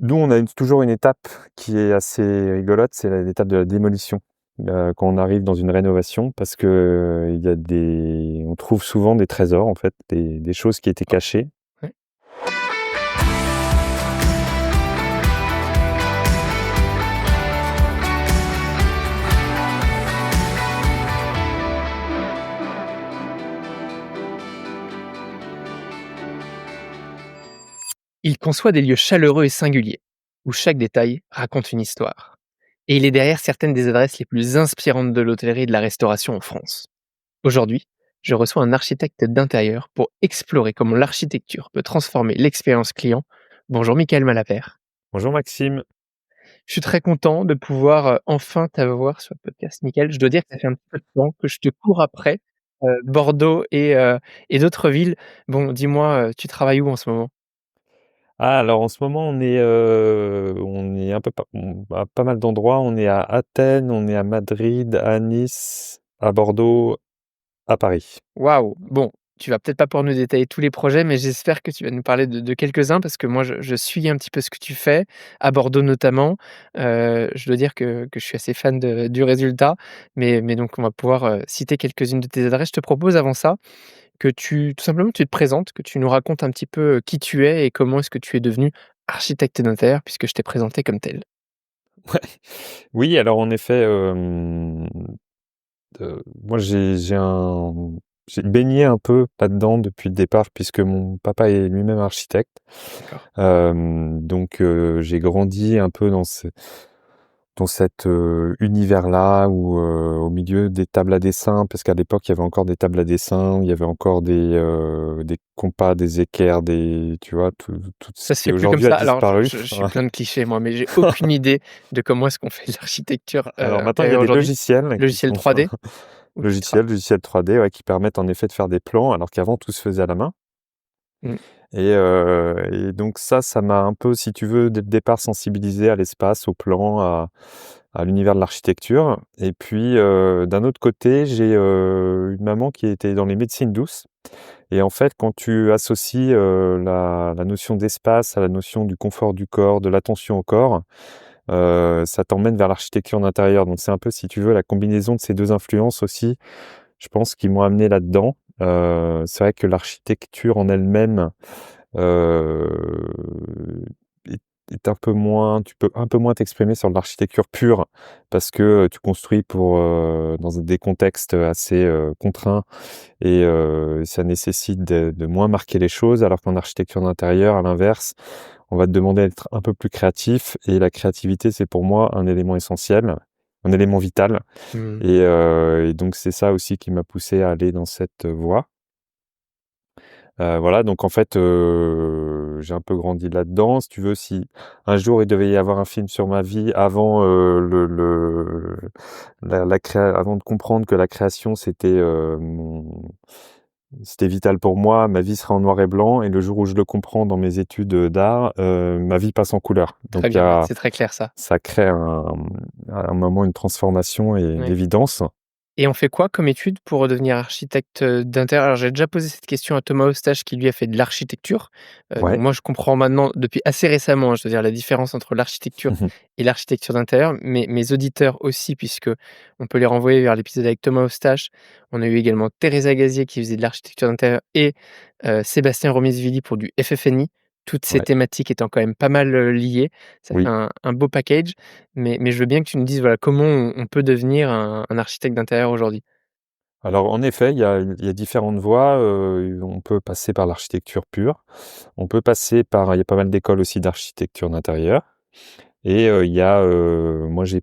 Nous, on a toujours une étape qui est assez rigolote, c'est l'étape de la démolition, quand on arrive dans une rénovation parce que, il y a on trouve souvent des trésors en fait, des choses qui étaient cachées. Ouais. Il conçoit des lieux chaleureux et singuliers, où chaque détail raconte une histoire. Et il est derrière certaines des adresses les plus inspirantes de l'hôtellerie et de la restauration en France. Aujourd'hui, je reçois un architecte d'intérieur pour explorer comment l'architecture peut transformer l'expérience client. Bonjour Michael Malapert. Bonjour Maxime. Je suis très content de pouvoir enfin t'avoir sur le podcast, Michael. Je dois dire que ça fait un petit peu de temps que je te cours après, Bordeaux et d'autres villes. Bon, dis-moi, tu travailles où en ce moment? Ah alors en ce moment on est un peu à pas mal d'endroits, on est à Athènes, on est à Madrid, à Nice, à Bordeaux, à Paris. Waouh! Bon, tu vas peut-être pas pouvoir nous détailler tous les projets, mais j'espère que tu vas nous parler de quelques-uns parce que moi je suis un petit peu ce que tu fais, à Bordeaux notamment. Je dois dire que je suis assez fan du résultat, mais donc on va pouvoir, citer quelques-unes de tes adresses. Je te propose avant ça que tout simplement tu te présentes, que tu nous racontes un petit peu, qui tu es et comment est-ce que tu es devenu architecte d'intérieur puisque je t'ai présenté comme tel. Ouais. Oui, alors en effet, moi j'ai baigné un peu là-dedans depuis le départ puisque mon papa est lui-même architecte. D'accord. Donc j'ai grandi un peu dans cet, univers-là où, au milieu des tables à dessin, parce qu'à l'époque, il y avait encore des tables à dessin, il y avait encore des compas, des équerres, tu vois? Tout ce Ça se qui fait plus comme aujourd'hui a ça. Alors disparu. je suis plein de clichés moi, mais j'ai aucune idée de comment est-ce qu'on fait de l'architecture, Alors maintenant, il y a intérieure des aujourd'hui. logiciels qui Logiciel sont 3D? Ou Pixar? logiciels 3D, ouais, qui permettent en effet de faire des plans, alors qu'avant tout se faisait à la main. Mmh. Et donc ça m'a un peu, si tu veux, dès le départ sensibilisé à l'espace, au plan, à l'univers de l'architecture. Et puis, d'un autre côté, j'ai, une maman qui était dans les médecines douces. Et en fait, quand tu associes, la notion d'espace à la notion du confort du corps, de l'attention au corps, ça t'emmène vers l'architecture d'intérieur. Donc c'est un peu, si tu veux, la combinaison de ces 2 influences aussi, je pense, qui m'ont amené là-dedans. C'est vrai que l'architecture en elle-même, Heu, est un peu moins tu peux un peu moins t'exprimer sur de l'architecture pure parce que, tu construis dans des contextes assez, contraints et ça nécessite de moins marquer les choses. Alors qu'en architecture d'intérieur, à l'inverse, on va te demander d'être un peu plus créatif et la créativité, c'est pour moi un élément essentiel, un élément vital Mmh. et donc c'est ça aussi qui m'a poussé à aller dans cette voie. Voilà, donc en fait, j'ai un peu grandi là-dedans. Si tu veux, si un jour il devait y avoir un film sur ma vie avant, le la créa avant de comprendre que la création c'était vital pour moi, ma vie serait en noir et blanc et le jour où je le comprends dans mes études, d'art, ma vie passe en couleur. Donc Très bien, ouais, c'est très clair ça. ça crée un moment, une transformation et Ouais. d'évidence. Et on fait quoi comme étude pour devenir architecte, d'intérieur? Alors j'ai déjà posé cette question à Thomas Eustache qui lui a fait de l'architecture. Donc Ouais. moi je comprends maintenant depuis assez récemment, hein, je veux dire la différence entre l'architecture et l'architecture d'intérieur. Mais mes auditeurs aussi puisque on peut les renvoyer vers l'épisode avec Thomas Eustache. On a eu également Teresa Gazier qui faisait de l'architecture d'intérieur et Sébastien Romisvili pour du FF&I. Toutes ces Ouais. thématiques étant quand même pas mal, liées, ça fait Oui. un beau package. Mais je veux bien que tu nous dises, voilà, comment on peut devenir un architecte d'intérieur aujourd'hui? Alors en effet, il y a différentes voies, on peut passer par l'architecture pure, on peut passer par il y a pas mal d'écoles aussi d'architecture d'intérieur et moi je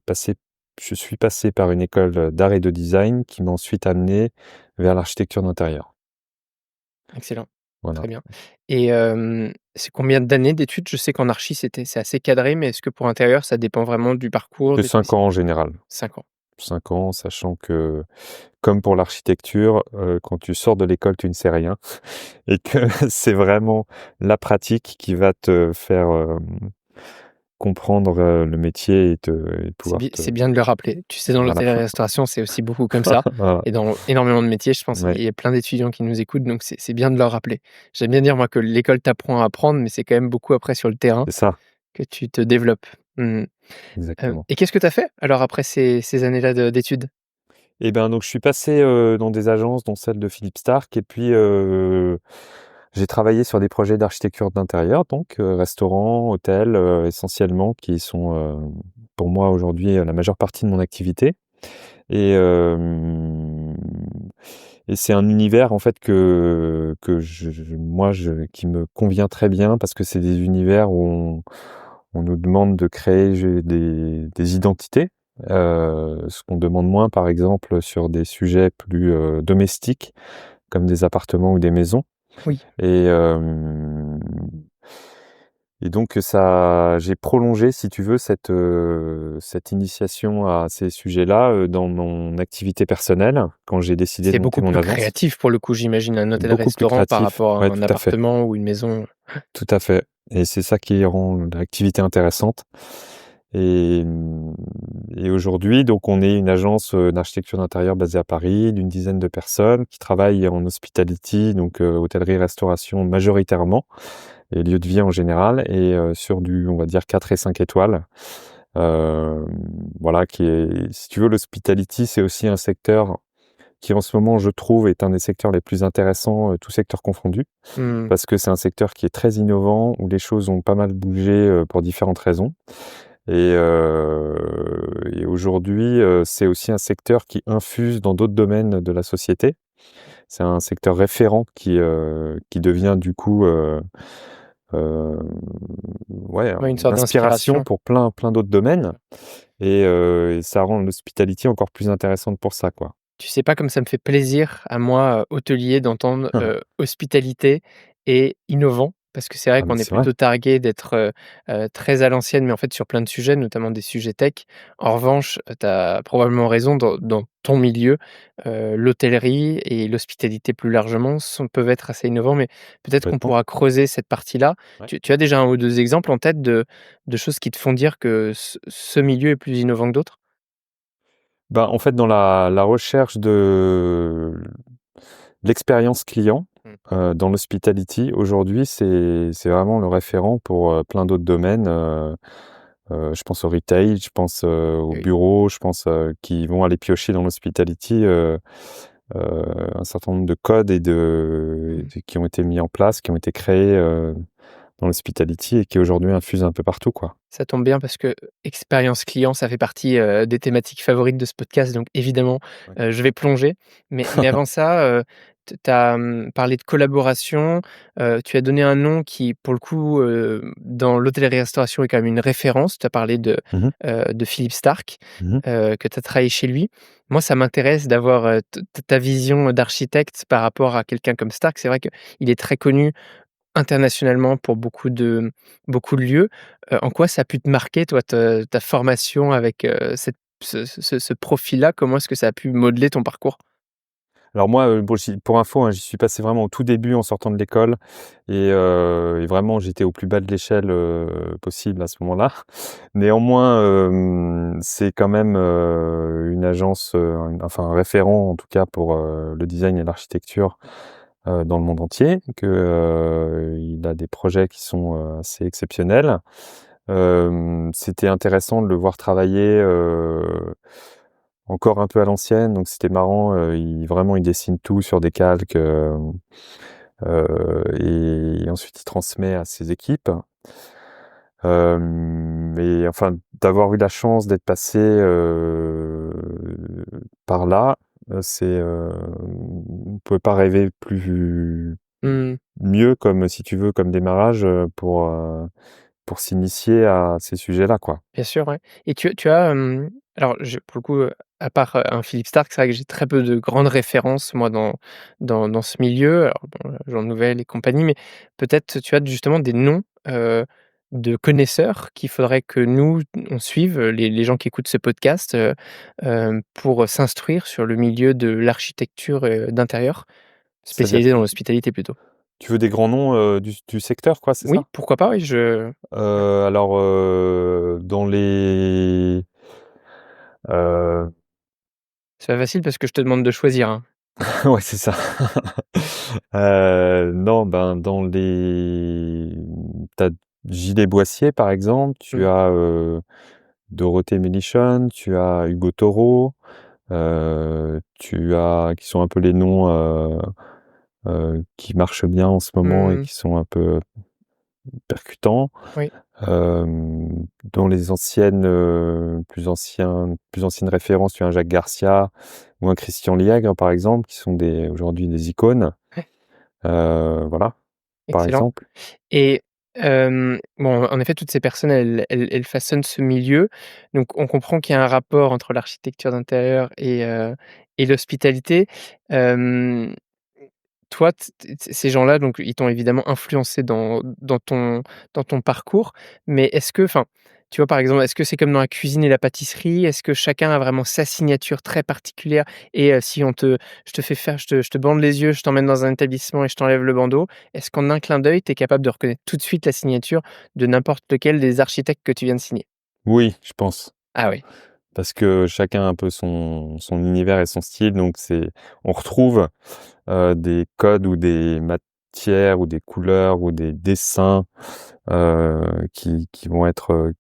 suis passé par une école d'art et de design qui m'a ensuite amené vers l'architecture d'intérieur. Excellent, Voilà. très bien. Et c'est combien d'années d'études? Je sais qu'en archi, c'est assez cadré, mais est-ce que pour intérieur, ça dépend vraiment du parcours, De des 5 ans en spécialités? général. 5 ans. 5 ans, sachant que, comme pour l'architecture, quand tu sors de l'école, tu ne sais rien et que c'est vraiment la pratique qui va te faire, comprendre, le métier et pouvoir te C'est bien de le rappeler. Tu sais, dans voilà. l'hôtellerie-restauration, c'est aussi beaucoup comme ça Voilà. et dans énormément de métiers, je pense, Ouais, il y a plein d'étudiants qui nous écoutent, donc c'est bien de leur rappeler. J'aime bien dire, moi, que l'école t'apprend à apprendre, mais c'est quand même beaucoup après sur le terrain c'est ça. que tu te développes. Mmh. exactement. Et qu'est-ce que tu as fait alors après ces années-là d'études? Et ben, donc je suis passé, dans des agences dont celle de Philippe Starck et puis, j'ai travaillé sur des projets d'architecture d'intérieur donc, restaurants, hôtels, essentiellement qui sont, pour moi aujourd'hui, la majeure partie de mon activité et c'est un univers en fait que je qui me convient très bien parce que c'est des univers où on nous demande de créer des identités, ce qu'on demande moins par exemple sur des sujets plus, domestiques comme des appartements ou des maisons Oui, et donc ça j'ai prolongé si tu veux cette initiation à ces sujets-là, dans mon activité personnelle quand j'ai décidé de c'est monter beaucoup mon plus agence. créatif pour le coup, j'imagine, un Beaucoup plus hôtel-restaurant par créatif. rapport à Ouais, un tout à fait, appartement ou une maison. tout à fait et c'est ça qui rend l'activité intéressante et aujourd'hui, donc on est une agence, d'architecture d'intérieur basée à Paris, d'une dizaine de personnes qui travaillent en hospitality, donc hôtellerie-restauration majoritairement et lieux de vie en général et sur du, on va dire 4 et 5 étoiles. Hem, voilà qui est si tu veux l'hospitality, c'est aussi un secteur qui en ce moment, je trouve, est un des secteurs les plus intéressants, tous secteurs confondus. Mmh. Parce que c'est un secteur qui est très innovant, où les choses ont pas mal bougé, pour différentes raisons et aujourd'hui, c'est aussi un secteur qui infuse dans d'autres domaines de la société. C'est un secteur référent qui devient du coup, hem, ouais, Ouais, une sorte l'inspiration d'inspiration. pour plein d'autres domaines et ça rend l'hospitality encore plus intéressante pour ça, quoi. Tu sais pas comme ça me fait plaisir à moi, hôtelier, d'entendre, hospitalité et innovant. Parce que c'est vrai Ah mais qu'on est c'est vrai. plutôt targué d'être, très à l'ancienne, mais en fait sur plein de sujets, notamment des sujets tech. En revanche, tu as probablement raison dans ton milieu, l'hôtellerie et l'hospitalité plus largement peuvent être assez innovants, mais peut-être qu'on Complètement. pourra creuser cette partie-là. Ouais. Tu as déjà un ou 2 exemples en tête de choses qui te font dire que ce milieu est plus innovant que d'autres? Bah, en fait, dans la recherche de l'expérience client, Mmh. dans l'hospitality, aujourd'hui, c'est vraiment le référent pour, plein d'autres domaines, je pense au retail, je pense, aux Oui. bureaux, je pense, qui vont aller piocher dans l'hospitality, un certain nombre de codes Mmh. qui ont été mis en place, qui ont été créés, dans l'hospitality et qui aujourd'hui infusent un peu partout, quoi. Ça tombe bien parce que expérience client, ça fait partie, des thématiques favorites de ce podcast, donc évidemment, Ouais. je vais plonger. Mais avant ça, tu as, parlé de collaboration, tu as donné un nom qui, pour le coup, dans l'hôtellerie-restauration est quand même une référence. Tu as parlé Mmh mh. de Philippe Starck, Mmh. que tu as travaillé chez lui. Moi, ça m'intéresse d'avoir, t ta vision d'architecte par rapport à quelqu'un comme Starck. C'est vrai qu'il est très connu internationalement pour beaucoup de lieux, en quoi ça a pu te marquer toi, ta formation avec, ce profil-là? Comment est-ce que ça a pu modeler ton parcours? Alors moi, bon, pour info, hein, j'y suis passé vraiment au tout début en sortant de l'école et vraiment j'étais au plus bas de l'échelle, possible à ce moment-là. Néanmoins, c'est quand même, une agence, enfin un référent en tout cas pour, le design et l'architecture, dans le monde entier, il a des projets qui sont, assez exceptionnels. C'était intéressant de le voir travailler, encore un peu à l'ancienne, donc c'était marrant, il dessine tout sur des calques, et ensuite il transmet à ses équipes. Mais enfin, d'avoir eu la chance d'être passé, par là, on peut pas rêver plus Mmh. mieux comme si tu veux, comme démarrage, pour s'initier à ces sujets-là, quoi. Bien sûr, ouais. Et tu as, alors je pour le coup, à part, un Philippe Starck, c'est vrai que j'ai très peu de grandes références moi dans ce milieu. Alors bon, Jean Nouvel et compagnie, mais peut-être tu as justement des noms, de connaisseurs qu'il faudrait que nous, on suive, les gens qui écoutent ce podcast, pour s'instruire sur le milieu de l'architecture, d'intérieur, C'est-à-dire, spécialisé dans l'hospitalité plutôt? tu veux des grands noms, du secteur, quoi, c'est Oui, ça? pourquoi pas, oui, je ouais. Alors, dans les, heu C'est pas facile parce que je te demande de choisir, hein. ouais, c'est ça. Non, ben, dans les tu Gilles Boissier, par exemple, tu Mmh. as, Dorothée Mélichon, tu as Hugo Toro, tu as qui sont un peu les noms, qui marchent bien en ce moment et Mmh. qui sont un peu percutants. Oui, Dans les plus anciennes références, tu as un Jacques Garcia ou un Christian Liègre, par exemple, qui sont aujourd'hui des icônes. ouais, Voilà, par excellent. exemple. Et bon, en effet, toutes ces personnes, elles façonnent ce milieu. Donc on comprend qu'il y a un rapport entre l'architecture d'intérieur et l'hospitalité. Hem, Toi, ces gens-là, donc ils t'ont évidemment influencé dans ton parcours, mais est-ce que enfin, tu vois, par exemple, est-ce que c'est comme dans la cuisine et la pâtisserie? Est-ce que chacun a vraiment sa signature très particulière et si je te fais faire je te bande les yeux, je t'emmène dans un établissement et je t'enlève le bandeau, est-ce qu'en un clin d'œil, tu es capable de reconnaître tout de suite la signature de n'importe lequel des architectes que tu viens de signer? Oui, je pense. Ah oui. Parce que chacun a un peu son univers et son style, donc on retrouve des codes ou des matières ou des couleurs ou des dessins qui vont être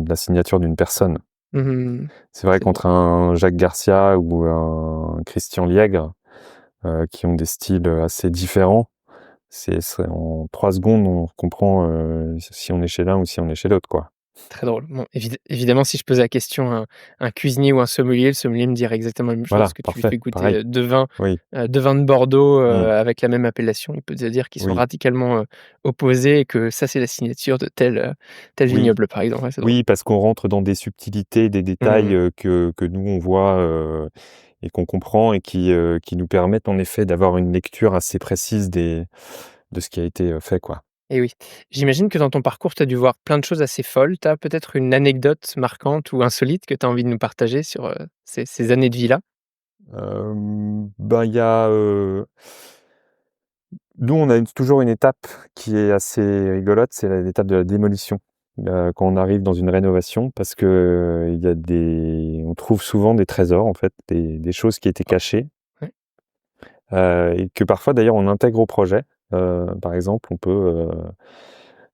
la signature d'une personne. Mmh. C'est vrai C'est drôle. qu'entre un Jacques Garcia ou un Christian Liègre, qui ont des styles assez différents, en 3 secondes, on comprend si on est chez l'un ou si on est chez l'autre, quoi. Très drôle. Bon, évidemment, si je posais la question à un cuisinier ou un sommelier, le sommelier me dirait exactement la même chose, Voilà, que tu lui parfait, fais goûter, pareil. 2 vins, Oui, 2 vins de Bordeaux, mmh, avec la même appellation. Il peut te dire qu'ils sont oui, radicalement, opposés et que ça, c'est la signature de tel oui. vignoble, par exemple. Ouais, c'est drôle. Oui, parce qu'on rentre dans des subtilités, des détails, Mmh. que nous on voit, et qu'on comprend et qui nous permettent en effet d'avoir une lecture assez précise de ce qui a été, fait, quoi. Et oui. J'imagine que dans ton parcours, tu as dû voir plein de choses assez folles. Tu as peut-être une anecdote marquante ou insolite que tu as envie de nous partager sur, ces années de vie-là? Ben, il y a, nous on a toujours une étape qui est assez rigolote, c'est l'étape de la démolition, quand on arrive dans une rénovation parce que, il y a on trouve souvent des trésors en fait, des choses qui étaient Waouh. cachées. Ouais. Et que parfois d'ailleurs on intègre au projet. Par exemple, on peut,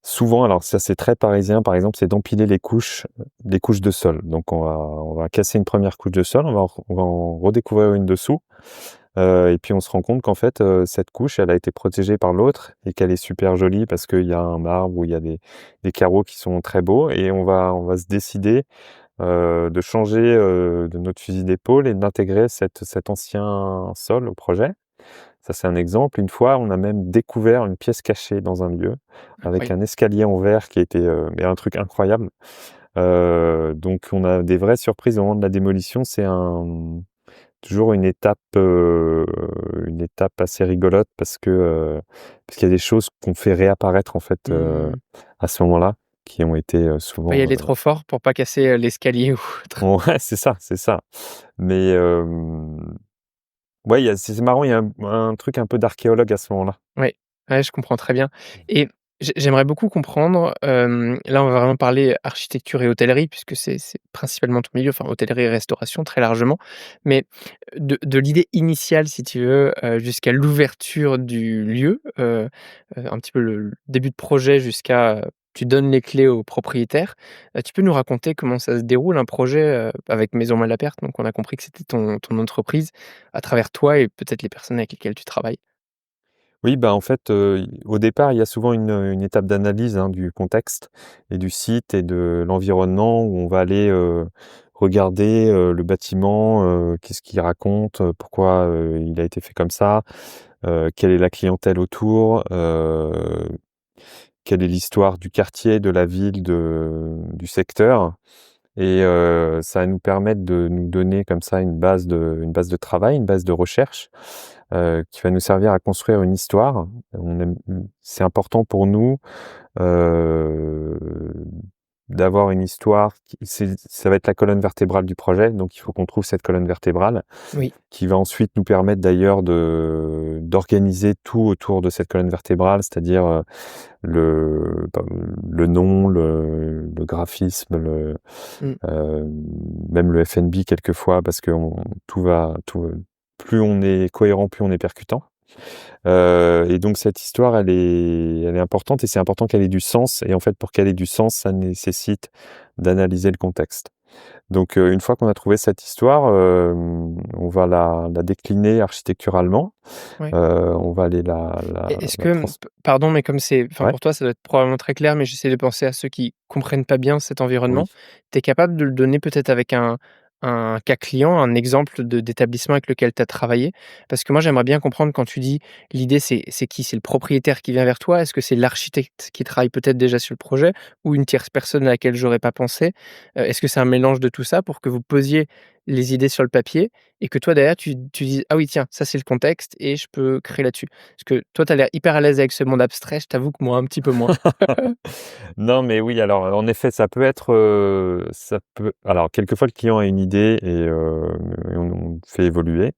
souvent, alors ça c'est très parisien, par exemple, c'est d'empiler les couches de sol. Donc on va casser une première couche de sol, on va en redécouvrir une dessous, et puis on se rend compte qu'en fait, cette couche, elle a été protégée par l'autre et qu'elle est super jolie parce qu'il y a un marbre ou il y a des carreaux qui sont très beaux et on va se décider, de changer, de notre fusil d'épaule et d'intégrer cet ancien sol au projet. Ça, c'est un exemple. Une fois, on a même découvert une pièce cachée dans un lieu, avec Incroyable. un escalier en verre qui était, mais un truc incroyable. Donc on a des vraies surprises au moment de la démolition. Toujours une étape assez rigolote parce qu'il y a des choses qu'on fait réapparaître en fait, Mmh. à ce moment-là, qui ont été, Faut pas y souvent, aller trop fort pour pas casser, l'escalier ou autre. ouais, c'est ça, c'est ça. Mais, ouais, c'est marrant, il y a un truc un peu d'archéologue à ce moment-là. Oui, ouais, je comprends très bien et j'aimerais beaucoup comprendre, là, on va vraiment parler architecture et hôtellerie puisque c'est principalement ton milieu, enfin hôtellerie et restauration très largement. Mais de l'idée initiale, si tu veux, jusqu'à l'ouverture du lieu, un petit peu le début de projet jusqu'à, tu donnes les clés au propriétaire. Tu peux nous raconter comment ça se déroule un projet, avec Maison Malaperte? Donc on a compris que c'était ton entreprise, à travers toi et peut-être les personnes avec lesquelles tu travailles? Oui, bah, en fait, au départ, il y a souvent une étape d'analyse, hein, du contexte et du site et de l'environnement où on va aller, regarder, le bâtiment, qu'est-ce qu'il raconte, pourquoi, il a été fait comme ça, quelle est la clientèle autour, quelle est l'histoire du quartier, de la ville, du secteur et ça va nous permettre de nous donner comme ça une base de travail, une base de recherche, qui va nous servir à construire une histoire. C'est important pour nous, heu, d'avoir une histoire ça va être la colonne vertébrale du projet, donc il faut qu'on trouve cette colonne vertébrale Oui. qui va ensuite nous permettre d'ailleurs d'organiser tout autour de cette colonne vertébrale, c'est-à-dire, bah, le nom, le graphisme, Mmh. heu, même le F&B quelquefois parce que plus on est cohérent, plus on est percutant. Et donc cette histoire, elle est importante et c'est important qu'elle ait du sens et en fait, pour qu'elle ait du sens, ça nécessite d'analyser le contexte. Donc une fois qu'on a trouvé cette histoire, on va la décliner architecturalement. Ouais. On va aller la la Et est-ce la que, trans pardon, mais comme c'est enfin, ouais, pour toi, ça doit être probablement très clair, mais j'essaie de penser à ceux qui comprennent pas bien cet oui. environnement. Tu es capable de le donner peut-être avec un cas client, un exemple d'établissement avec lequel tu as travaillé? Parce que moi, j'aimerais bien comprendre quand tu dis: «L'idée, c'est qui? C'est le propriétaire qui vient vers toi?» Est-ce que c'est l'architecte qui travaille peut-être déjà sur le projet ou une tierce personne à laquelle j'aurais pas pensé? Est-ce que c'est un mélange de tout ça pour que vous posiez les idées sur le papier et que toi, derrière, tu dises: «Ah oui, tiens, ça, c'est le contexte et je peux créer là-dessus»? Parce que toi, tu as l'air hyper à l'aise avec ce monde abstrait, je t'avoue que moi, un petit peu moins. Non, mais oui, alors, en effet, ça peut alors quelquefois le client a une idée et on fait évoluer.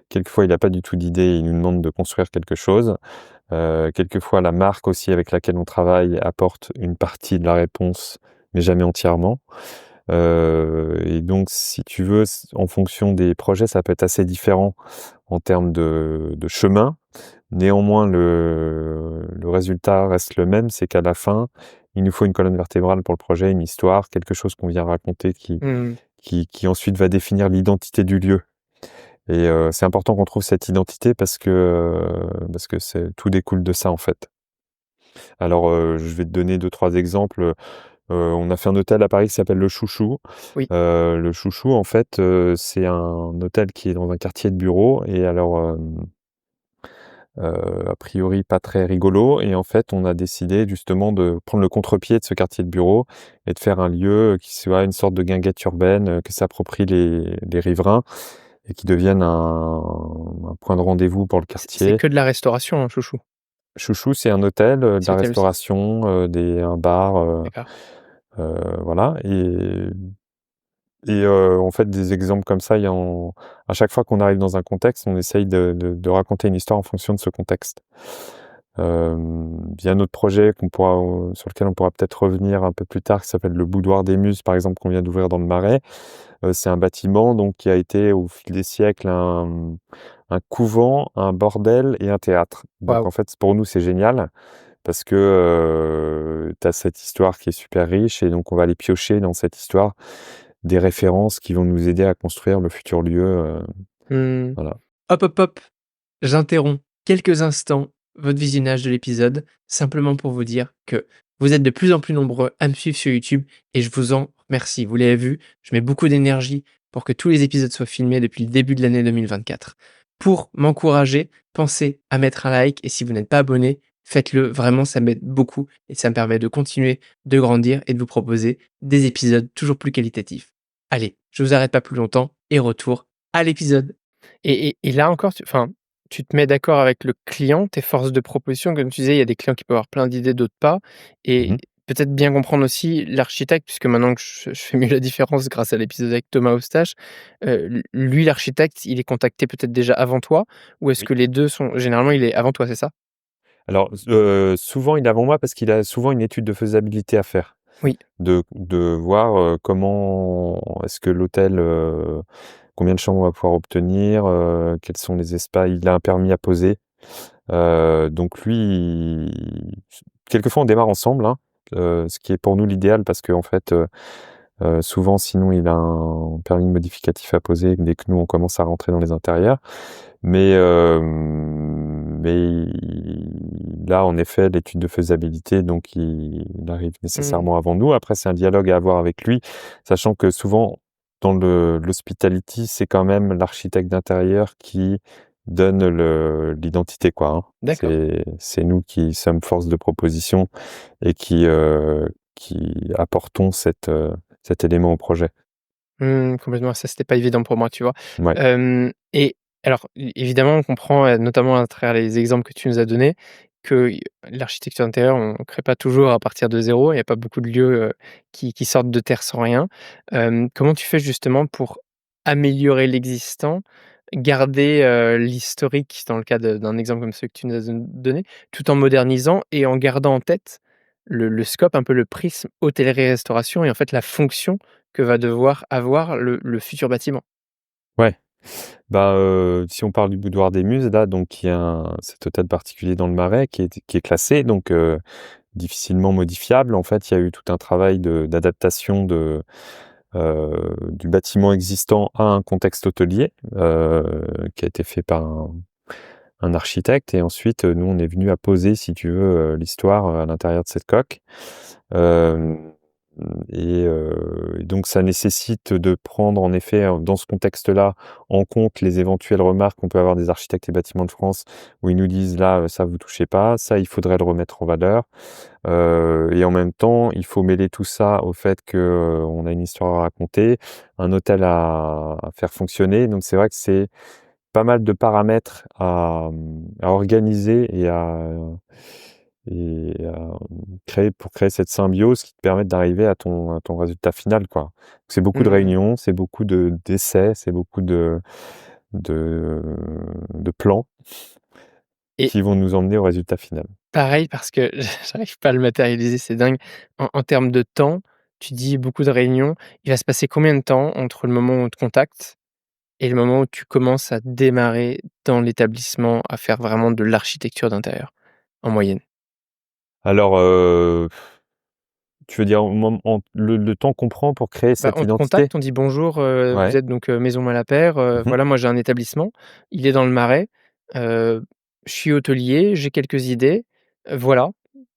Quelquefois, il a pas du tout d'idée, il nous demande de construire quelque chose. Quelquefois, la marque aussi avec laquelle on travaille apporte une partie de la réponse, mais jamais entièrement. Et donc si tu veux, en fonction des projets, ça peut être assez différent en termes de chemin. Néanmoins, le résultat reste le même, c'est qu'à la fin, il nous faut une colonne vertébrale pour le projet, une histoire, quelque chose qu'on vient raconter qui Mmh. qui qui ensuite va définir l'identité du lieu. Et c'est important qu'on trouve cette identité parce que c'est tout découle de ça, en fait. Alors, je vais te donner deux trois exemples. On a fait un hôtel à Paris qui s'appelle Le Chouchou. Oui. Le Chouchou, en fait, c'est un hôtel qui est dans un quartier de bureaux et alors, a priori pas très rigolo et en fait, on a décidé justement de prendre le contre-pied de ce quartier de bureaux et de faire un lieu qui soit une sorte de guinguette urbaine, que s'approprient les riverains et qui devienne un point de rendez-vous pour le C'est quartier. que de la restauration, hein, chouchou? Chouchou, c'est un hôtel, de C'est la hôtel aussi? restauration, un bar, D'accord. voilà en fait, des exemples comme ça, il y en à chaque fois qu'on arrive dans un contexte, on essaye de raconter une histoire en fonction de ce contexte. Il y a un autre projet sur lequel on pourra peut-être revenir un peu plus tard, qui s'appelle le Boudoir des Muses, par exemple, qu'on vient d'ouvrir dans le Marais. C'est un bâtiment donc qui a été au fil des siècles un couvent, un bordel et un théâtre. Donc Waouh! en fait, pour nous, c'est génial parce que, tu as cette histoire qui est super riche et donc on va aller piocher dans cette histoire des références qui vont nous aider à construire le futur lieu, Mmh. voilà. Hop, hop, hop, j'interromps quelques instants votre visionnage de l'épisode, simplement pour vous dire que vous êtes de plus en plus nombreux à me suivre sur YouTube et je vous en remercie. Vous l'avez vu, je mets beaucoup d'énergie pour que tous les épisodes soient filmés depuis le début de l'année 2024. Pour m'encourager, pensez à mettre un like et si vous n'êtes pas abonné, faites-le. Vraiment, ça m'aide beaucoup et ça me permet de continuer de grandir et de vous proposer des épisodes toujours plus qualitatifs. Allez, je vous arrête pas plus longtemps et retour à l'épisode. Et là encore, tu te mets d'accord avec le client, tes forces de proposition, comme tu disais, il y a des clients qui peuvent avoir plein d'idées, d'autres pas Mmh et mh. peut-être bien comprendre aussi l'architecte, puisque maintenant que je fais mieux la différence grâce à l'épisode avec Thomas Eustache, lui l'architecte, il est contacté peut-être déjà avant toi? Ou est-ce Oui. que les 2 sont généralement il est avant toi, c'est ça? Alors, souvent il est avant moi parce qu'il a souvent une étude de faisabilité à faire. Oui. De voir, comment est-ce que l'hôtel, combien de chambres on va pouvoir obtenir, quels sont les espaces, il a un permis à poser. Donc lui, quelquefois on démarre ensemble, hein, ce qui est pour nous l'idéal parce qu'en fait, souvent sinon il a un permis modificatif à poser dès que nous on commence à rentrer dans les intérieurs. Là, en effet, l'étude de faisabilité, donc il arrive Mmh. nécessairement avant nous. Après, c'est un dialogue à avoir avec lui, sachant que souvent, dans l'hospitality, c'est quand même l'architecte d'intérieur qui donne l'identité, quoi, hein. D'accord. C'est nous qui sommes force de proposition et qui apportons cet élément au projet. Mmh, complètement, ça c'était pas évident pour moi, tu vois? Ouais. Et alors évidemment, on comprend, notamment à travers les exemples que tu nous as donnés, que l'architecture d'intérieur, on ne crée pas toujours à partir de zéro. Il y a pas beaucoup de lieux, qui sortent de terre sans rien. Comment tu fais justement pour améliorer l'existant, garder, l'historique dans le cas d'un exemple comme celui que tu nous as donné, tout en modernisant et en gardant en tête le scope, un peu le prisme hôtellerie-restauration et en fait la fonction que va devoir avoir le futur bâtiment. Ouais. Bah, si on parle du Boudoir des Muses là, donc qui est cet hôtel particulier dans le Marais qui est classé, donc difficilement modifiable. En fait, il y a eu tout un travail d'adaptation du bâtiment existant à un contexte hôtelier, qui a été fait par un architecte, et ensuite, nous, on est venu à poser, si tu veux, l'histoire à l'intérieur de cette coque. Hem et donc ça nécessite de prendre en effet, dans ce contexte-là, en compte les éventuelles remarques qu'on peut avoir des architectes et bâtiments de France, où ils nous disent: «Là, ça vous touchez pas, ça il faudrait le remettre en valeur». Et en même temps, il faut mêler tout ça au fait que, on a une histoire à raconter, un hôtel à faire fonctionner. Donc c'est vrai que c'est pas mal de paramètres à organiser et à créer pour créer cette symbiose qui te permette d'arriver à ton résultat final, quoi. C'est beaucoup de Mmh. réunions, c'est beaucoup d'essais, c'est beaucoup de de plans Et qui vont nous emmener au résultat final. pareil parce que j'arrive pas à le matérialiser, c'est dingue. En termes de temps, tu dis beaucoup de réunions. Il va se passer combien de temps entre le moment où on te contacte et le moment où tu commences à démarrer dans l'établissement, à faire vraiment de l'architecture d'intérieur, en moyenne? Alors, tu veux dire au mom en le temps qu'on prend pour créer Bah, cette on te identité? contacte, on dit: «Bonjour, vous Ouais. êtes donc, Maison Malapert, Mmh. voilà, moi j'ai un établissement, il est dans le Marais, heu, je suis hôtelier, j'ai quelques idées, voilà,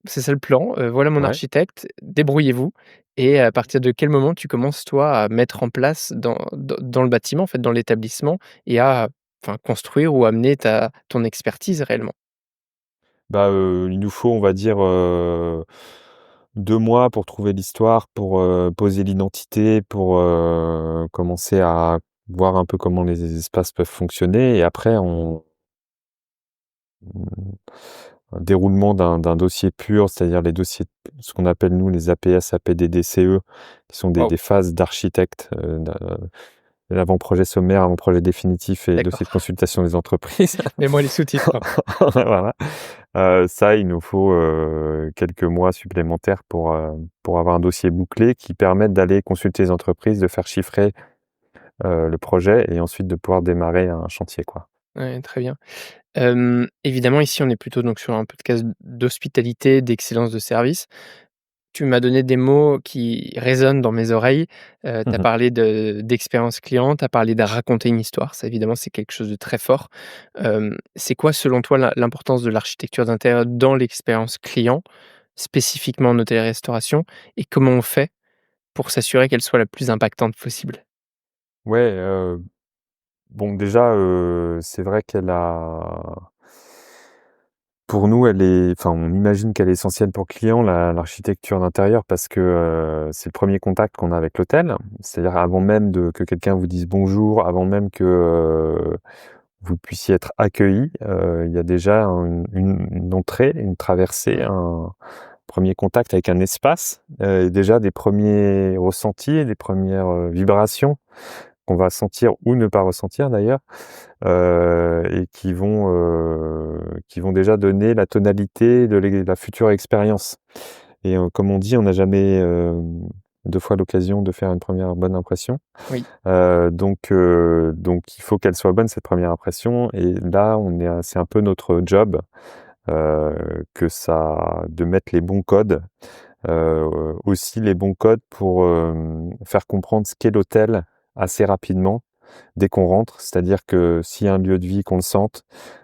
c'est ça le plan, voilà mon Ouais. architecte, débrouillez-vous». Et à partir de quel moment tu commences toi à mettre en place dans le bâtiment, en fait, dans l'établissement et à, enfin, construire ou amener ton expertise réellement? Bah, il nous faut, on va dire, 2 mois pour trouver l'histoire, pour, poser l'identité, pour, commencer à voir un peu comment les espaces peuvent fonctionner, et après un déroulement d'un dossier pur, c'est-à-dire les dossiers, ce qu'on appelle nous les APS, APDDCE, qui sont des Waouh, des phases d'architecte, l'avant-projet sommaire, avant-projet définitif et dossier de d'accord. consultation des entreprises. Mets-moi les sous-titres. Voilà. Ça, il nous faut, quelques mois supplémentaires pour avoir un dossier bouclé qui permette d'aller consulter les entreprises, de faire chiffrer, le projet, et ensuite de pouvoir démarrer un chantier, quoi. Ouais, très bien. Évidemment, ici, on est plutôt donc sur un podcast d'hospitalité, d'excellence de service. Tu m'as donné des mots qui résonnent dans mes oreilles. Tu as Mmh. parlé d'expérience client, tu as parlé de raconter une histoire. Ça, évidemment, c'est quelque chose de très fort. C'est quoi, selon toi, l'importance de l'architecture d'intérieur dans l'expérience client, spécifiquement en hôtellerie-restauration, et comment on fait pour s'assurer qu'elle soit la plus impactante possible? Ouais, bon déjà, c'est vrai qu'elle a pour nous, elle est enfin, on imagine qu'elle est essentielle pour le client, l'architecture d'intérieur, parce que, c'est le premier contact qu'on a avec l'hôtel. C'est-à-dire avant même que quelqu'un vous dise bonjour, avant même que, vous puissiez être accueilli, il y a déjà une entrée, une traversée, Mmh. un premier contact avec un espace, et déjà des premiers ressentis, des premières, vibrations qu'on va sentir ou ne pas ressentir d'ailleurs, et qui vont déjà donner la tonalité de la future expérience. Et comme on dit, on n'a jamais, 2 fois l'occasion de faire une première bonne impression. Oui. Donc il faut qu'elle soit bonne, cette première impression, et là, c'est un peu notre job, de mettre les bons codes, aussi les bons codes pour, faire comprendre ce qu'est l'hôtel assez rapidement dès qu'on rentre. C'est-à-dire que s'il y a un lieu de vie, qu'on le sente,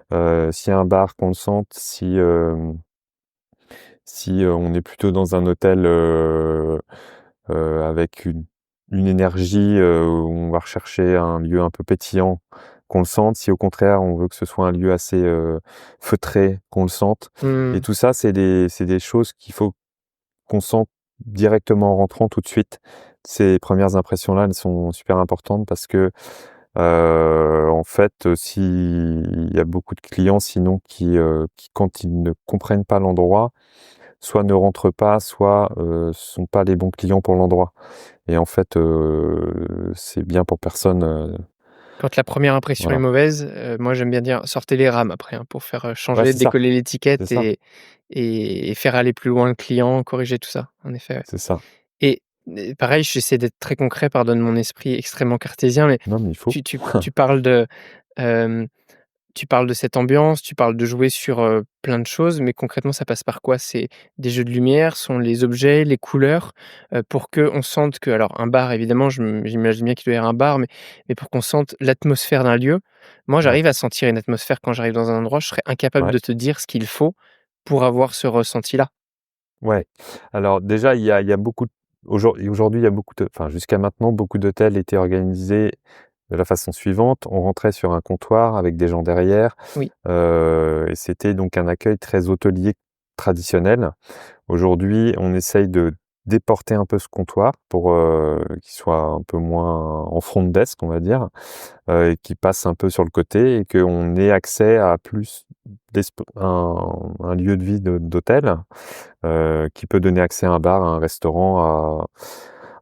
s'il y a un bar, qu'on le sente, si on est plutôt dans un hôtel, avec une énergie, où on va rechercher un lieu un peu pétillant, qu'on le sente. Si au contraire, on veut que ce soit un lieu assez, feutré, qu'on le sente. Et Mmh. tout ça, c'est des choses qu'il faut qu'on sent directement en rentrant tout de suite. Ces premières impressions-là, elles sont super importantes parce que, en fait, s'il y a beaucoup de clients sinon qui quand ils ne comprennent pas l'endroit, soit ne rentrent pas, soit, sont pas les bons clients pour l'endroit, et en fait, c'est bien pour personne, Quand la première impression est voilà. mauvaise, moi j'aime bien dire: «Sortez les rames» après, hein, pour faire, Ouais, changer, c'est ça, décoller c'est l'étiquette ça, et faire aller plus loin le client, corriger tout ça, en effet, ouais. c'est ça. Et et pareil, j'essaie d'être très concret, pardonne mon esprit extrêmement cartésien, mais Non, mais il faut. tu parles hem, tu parles de cette ambiance, tu parles de jouer sur, plein de choses, mais concrètement, ça passe par quoi? C'est des jeux de lumière, sont les objets, les couleurs, pour qu'on sente que alors un bar évidemment, j'imagine bien qu'il doit y avoir un bar, mais pour qu'on sente l'atmosphère d'un lieu. Moi, Ouais, j'arrive à sentir une atmosphère quand j'arrive dans un endroit, je serais incapable ouais, de te dire ce qu'il faut pour avoir ce ressenti-là. ouais. Alors déjà, il y a beaucoup d aujourd'hui, il y a beaucoup de enfin, jusqu'à maintenant, beaucoup d'hôtels étaient organisés de la façon suivante: on rentrait sur un comptoir avec des gens derrière, Oui, et c'était donc un accueil très hôtelier traditionnel. Aujourd'hui, on essaye de déporter un peu ce comptoir pour, qu'il soit un peu moins en front desk, on va dire, et qu'il passe un peu sur le côté et qu'on ait accès à plus un lieu de vie d'hôtel, qui peut donner accès à un bar, à un restaurant, à un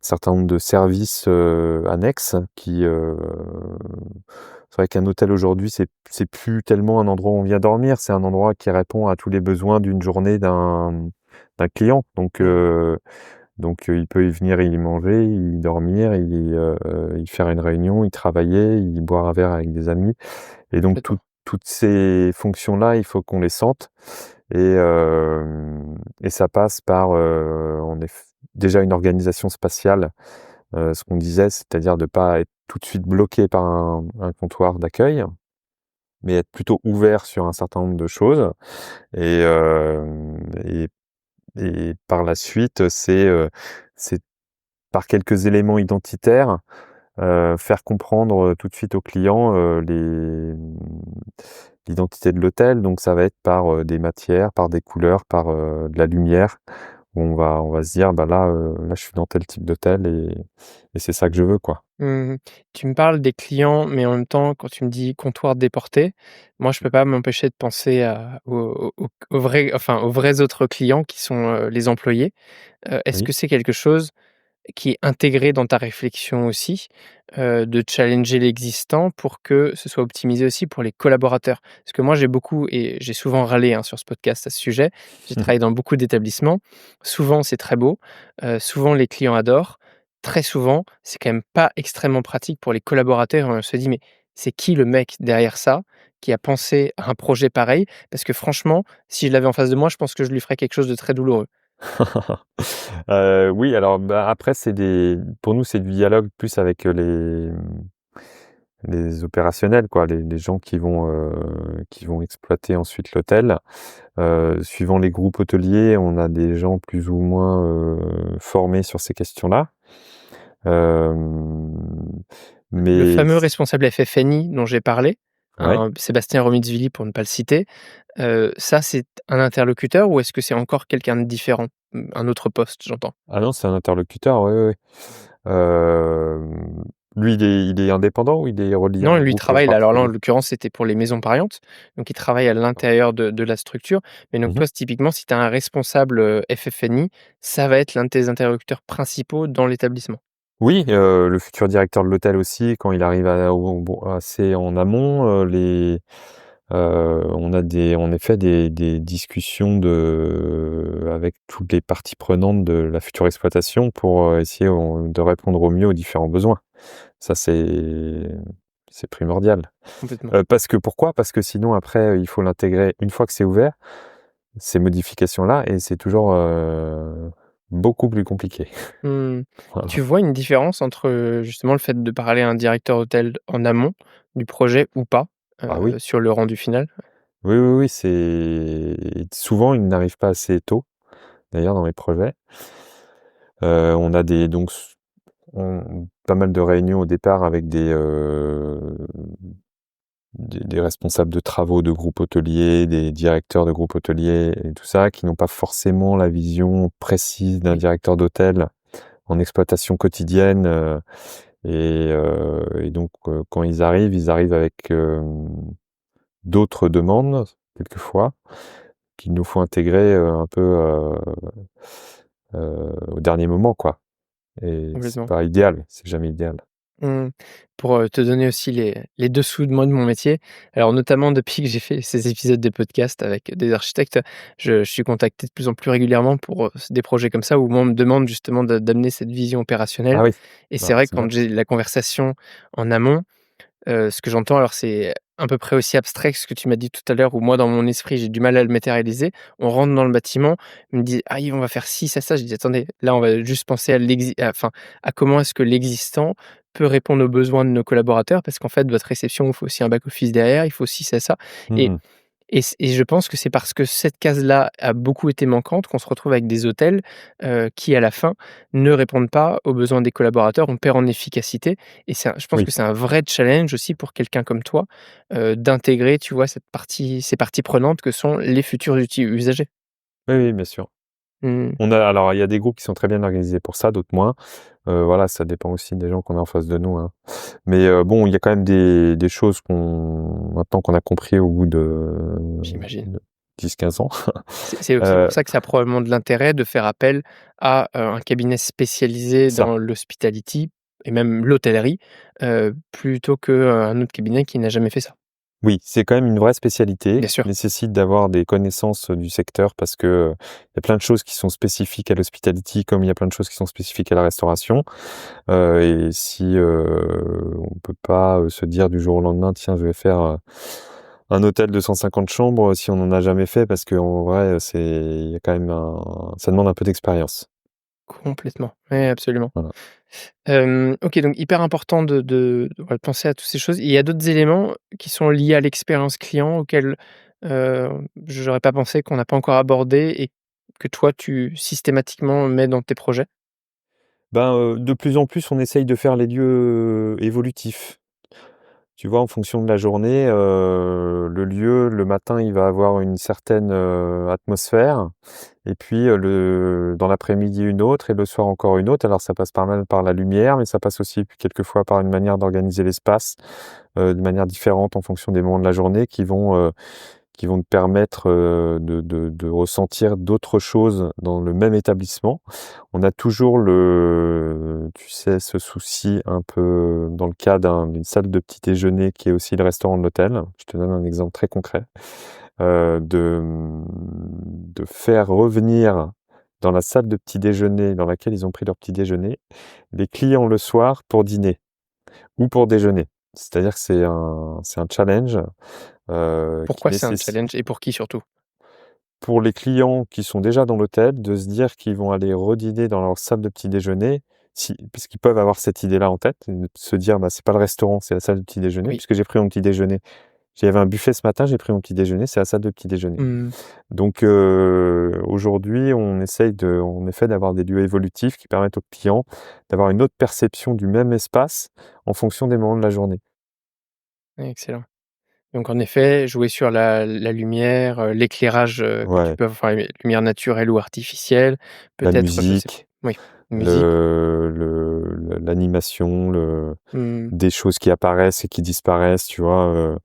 certain nombre de services, annexes qui, c'est vrai qu'un hôtel aujourd'hui, c'est plus tellement un endroit où on vient dormir, c'est un endroit qui répond à tous les besoins d'une journée d'un client. mmh, Il peut y venir y manger, y dormir, y faire une réunion, y travailler, y boire un verre avec des amis et donc complètement. toutes ces fonctions-là, il faut qu'on les sente et ça passe par, en eff déjà une organisation spatiale, ce qu'on disait, c'est-à-dire de pas être tout de suite bloqué par un comptoir d'accueil, mais être plutôt ouvert sur un certain nombre de choses et hem et par la suite, c'est par quelques éléments identitaires, faire comprendre, tout de suite aux clients, l'identité de l'hôtel. Donc ça va être par, des matières, par des couleurs, par, de la lumière, où on va se dire: «Bah là, je suis dans tel type d'hôtel et c'est ça que je veux, quoi». Mmh. Tu me parles des clients, mais en même temps, quand tu me dis comptoir déporté, moi, je peux pas m'empêcher de penser aux vrais enfin, aux vrais autres clients qui sont, les employés. Est-ce Oui. que c'est quelque chose qui est intégré dans ta réflexion aussi, de challenger l'existant pour que ce soit optimisé aussi pour les collaborateurs? Parce que moi, j'ai beaucoup et j'ai souvent râlé, hein, sur ce podcast à ce sujet. J'ai travaillé dans beaucoup d'établissements. Souvent, c'est très beau, souvent les clients adorent. Très souvent, c'est quand même pas extrêmement pratique pour les collaborateurs et on se dit: «Mais c'est qui le mec derrière ça, qui a pensé à un projet pareil?» parce que franchement, si je l'avais en face de moi, je pense que je lui ferais quelque chose de très douloureux. Oui, alors, bah, après pour nous, c'est du dialogue plus avec, les opérationnels, quoi, les gens qui vont exploiter ensuite l'hôtel. Suivant les groupes hôteliers, on a des gens plus ou moins, formés sur ces questions-là. Hem, Le mais fameux responsable FFNI dont j'ai parlé, ouais. hein, Sébastien Romizvili pour ne pas le citer, ça c'est un interlocuteur ou est-ce que c'est encore quelqu'un de différent? Un autre poste, j'entends? Ah non, c'est un interlocuteur, ouais, ouais, ouais. Lui, il est indépendant ou il est relié à Non, un lui il groupe, travaille là, alors là, en particulier? l'occurrence, c'était pour les maisons pariantes, donc il travaille à l'intérieur de la structure. Mais donc Mmh. toi, typiquement, si tu as un responsable, FFNI, ça va être l'un de tes interlocuteurs principaux dans l'établissement? Oui, le futur directeur de l'hôtel aussi, quand il arrive assez en amont, on a en effet des discussions avec toutes les parties prenantes de la future exploitation pour, essayer de répondre au mieux aux différents besoins. Ça, c'est primordial. Complètement. Parce que pourquoi? Parce que sinon après, il faut l'intégrer une fois que c'est ouvert, ces modifications-là et c'est toujours, beaucoup plus compliqué. Mmh. Tu Voilà. vois une différence entre, justement le fait de parler à un directeur hôtel en amont du projet ou pas, Ah oui. sur le rendu final? Oui, oui, oui, c'est souvent, ils n'arrivent pas assez tôt, d'ailleurs, dans mes projets. On a pas mal de réunions au départ avec des responsables de travaux de groupes hôteliers, des directeurs de groupes hôteliers et tout ça, qui n'ont pas forcément la vision précise d'un Oui, directeur d'hôtel en exploitation quotidienne, et donc, quand ils arrivent avec, d'autres demandes, quelquefois, qu'il nous faut intégrer, un peu, au dernier moment, quoi et c'est complètement. pas idéal, c'est jamais idéal. Mmh. Pour, te donner aussi les dessous de moi de mon métier. Alors notamment depuis que j'ai fait ces épisodes de podcast avec des architectes, je suis contacté de plus en plus régulièrement pour, des projets comme ça où moi on me demande justement d'amener cette vision opérationnelle Ah oui, et c'est bah, vrai que c'est bien. quand j'ai la conversation en amont, ce que j'entends alors c'est à peu près aussi abstrait que ce que tu m'as dit tout à l'heure où moi dans mon esprit j'ai du mal à le matérialiser. On rentre dans le bâtiment, il me dit: «Ah on va faire ci, ça». Je dis: «Attendez, là on va juste penser à comment est-ce que l'existant peut répondre aux besoins de nos collaborateurs parce qu'en fait votre réception, il faut aussi un back office derrière, il faut ci, ça» Mmh et mh. et je pense que c'est parce que cette case-là a beaucoup été manquante qu'on se retrouve avec des hôtels, qui à la fin ne répondent pas aux besoins des collaborateurs. On perd en efficacité et je pense Oui. que c'est un vrai challenge aussi pour quelqu'un comme toi, d'intégrer, tu vois, ces parties prenantes que sont les futurs usagers. Oui, oui, bien sûr. Mmh. Alors il y a des groupes qui sont très bien organisés pour ça, d'autres moins. Voilà, ça dépend aussi des gens qu'on a en face de nous, hein. Mais bon, il y a quand même des choses qu'on a compris au bout J'imagine. de 10-15 ans. C'est aussi Heu, pour ça que ça a probablement de l'intérêt de faire appel à, un cabinet spécialisé ça. dans l'hospitality et même l'hôtellerie, plutôt qu'un autre cabinet qui n'a jamais fait ça. Oui, c'est quand même une vraie spécialité, Bien qui sûr. nécessite d'avoir des connaissances, du secteur parce que, il y a plein de choses qui sont spécifiques à l'hospitality comme il y a plein de choses qui sont spécifiques à la restauration. Et si, on peut pas, se dire du jour au lendemain: «Tiens, je vais faire, un hôtel de 150 chambres», si on n'en a jamais fait parce qu'en vrai, il y a quand même ça demande un peu d'expérience. Complètement. Oui, absolument. Voilà. OK, donc hyper important de penser à toutes ces choses. Il y a d'autres éléments qui sont liés à l'expérience client auxquels, heu, j'aurais pas pensé, qu'on n'a pas encore abordé et que toi tu systématiquement mets dans tes projets? Ben, de plus en plus, on essaye de faire les lieux, évolutifs. Tu vois, en fonction de la journée, le lieu, le matin, il va avoir une certaine, atmosphère et puis, dans l'après-midi, une autre et le soir, encore une autre. Alors ça passe pas mal par la lumière, mais ça passe aussi quelquefois par une manière d'organiser l'espace, de manière différente en fonction des moments de la journée qui vont te permettre, de ressentir d'autres choses dans le même établissement. On a toujours tu sais, ce souci un peu dans le cas d'une salle de petit déjeuner qui est aussi le restaurant de l'hôtel. Je te donne un exemple très concret, de faire revenir dans la salle de petit déjeuner dans laquelle ils ont pris leur petit déjeuner, les clients le soir pour dîner ou pour déjeuner. C'est-à-dire que c'est un challenge, qui Pourquoi c'est un nécessite challenge et pour qui surtout? pour les clients qui sont déjà dans l'hôtel, de se dire qu'ils vont aller redîner dans leur salle de petit déjeuner, parce qu'ils peuvent avoir cette idée-là en tête, de se dire: «Bah, c'est pas le restaurant, c'est la salle de petit déjeuner, Oui. puisque j'ai pris mon petit déjeuner. Il y avait un buffet ce matin, j'ai pris mon petit déjeuner, c'est la salle de petit déjeuner». Mmh. Donc aujourd'hui, on essaye en effet d'avoir des lieux évolutifs qui permettent aux clients d'avoir une autre perception du même espace en fonction des moments de la journée. Excellent. Donc en effet, jouer sur la lumière, l'éclairage, que tu Ouais, peux enfin, lumière naturelle ou artificielle, la peut-être, je sais musique, oui, musique. l'animation, Mmh. des choses qui apparaissent et qui disparaissent, tu vois?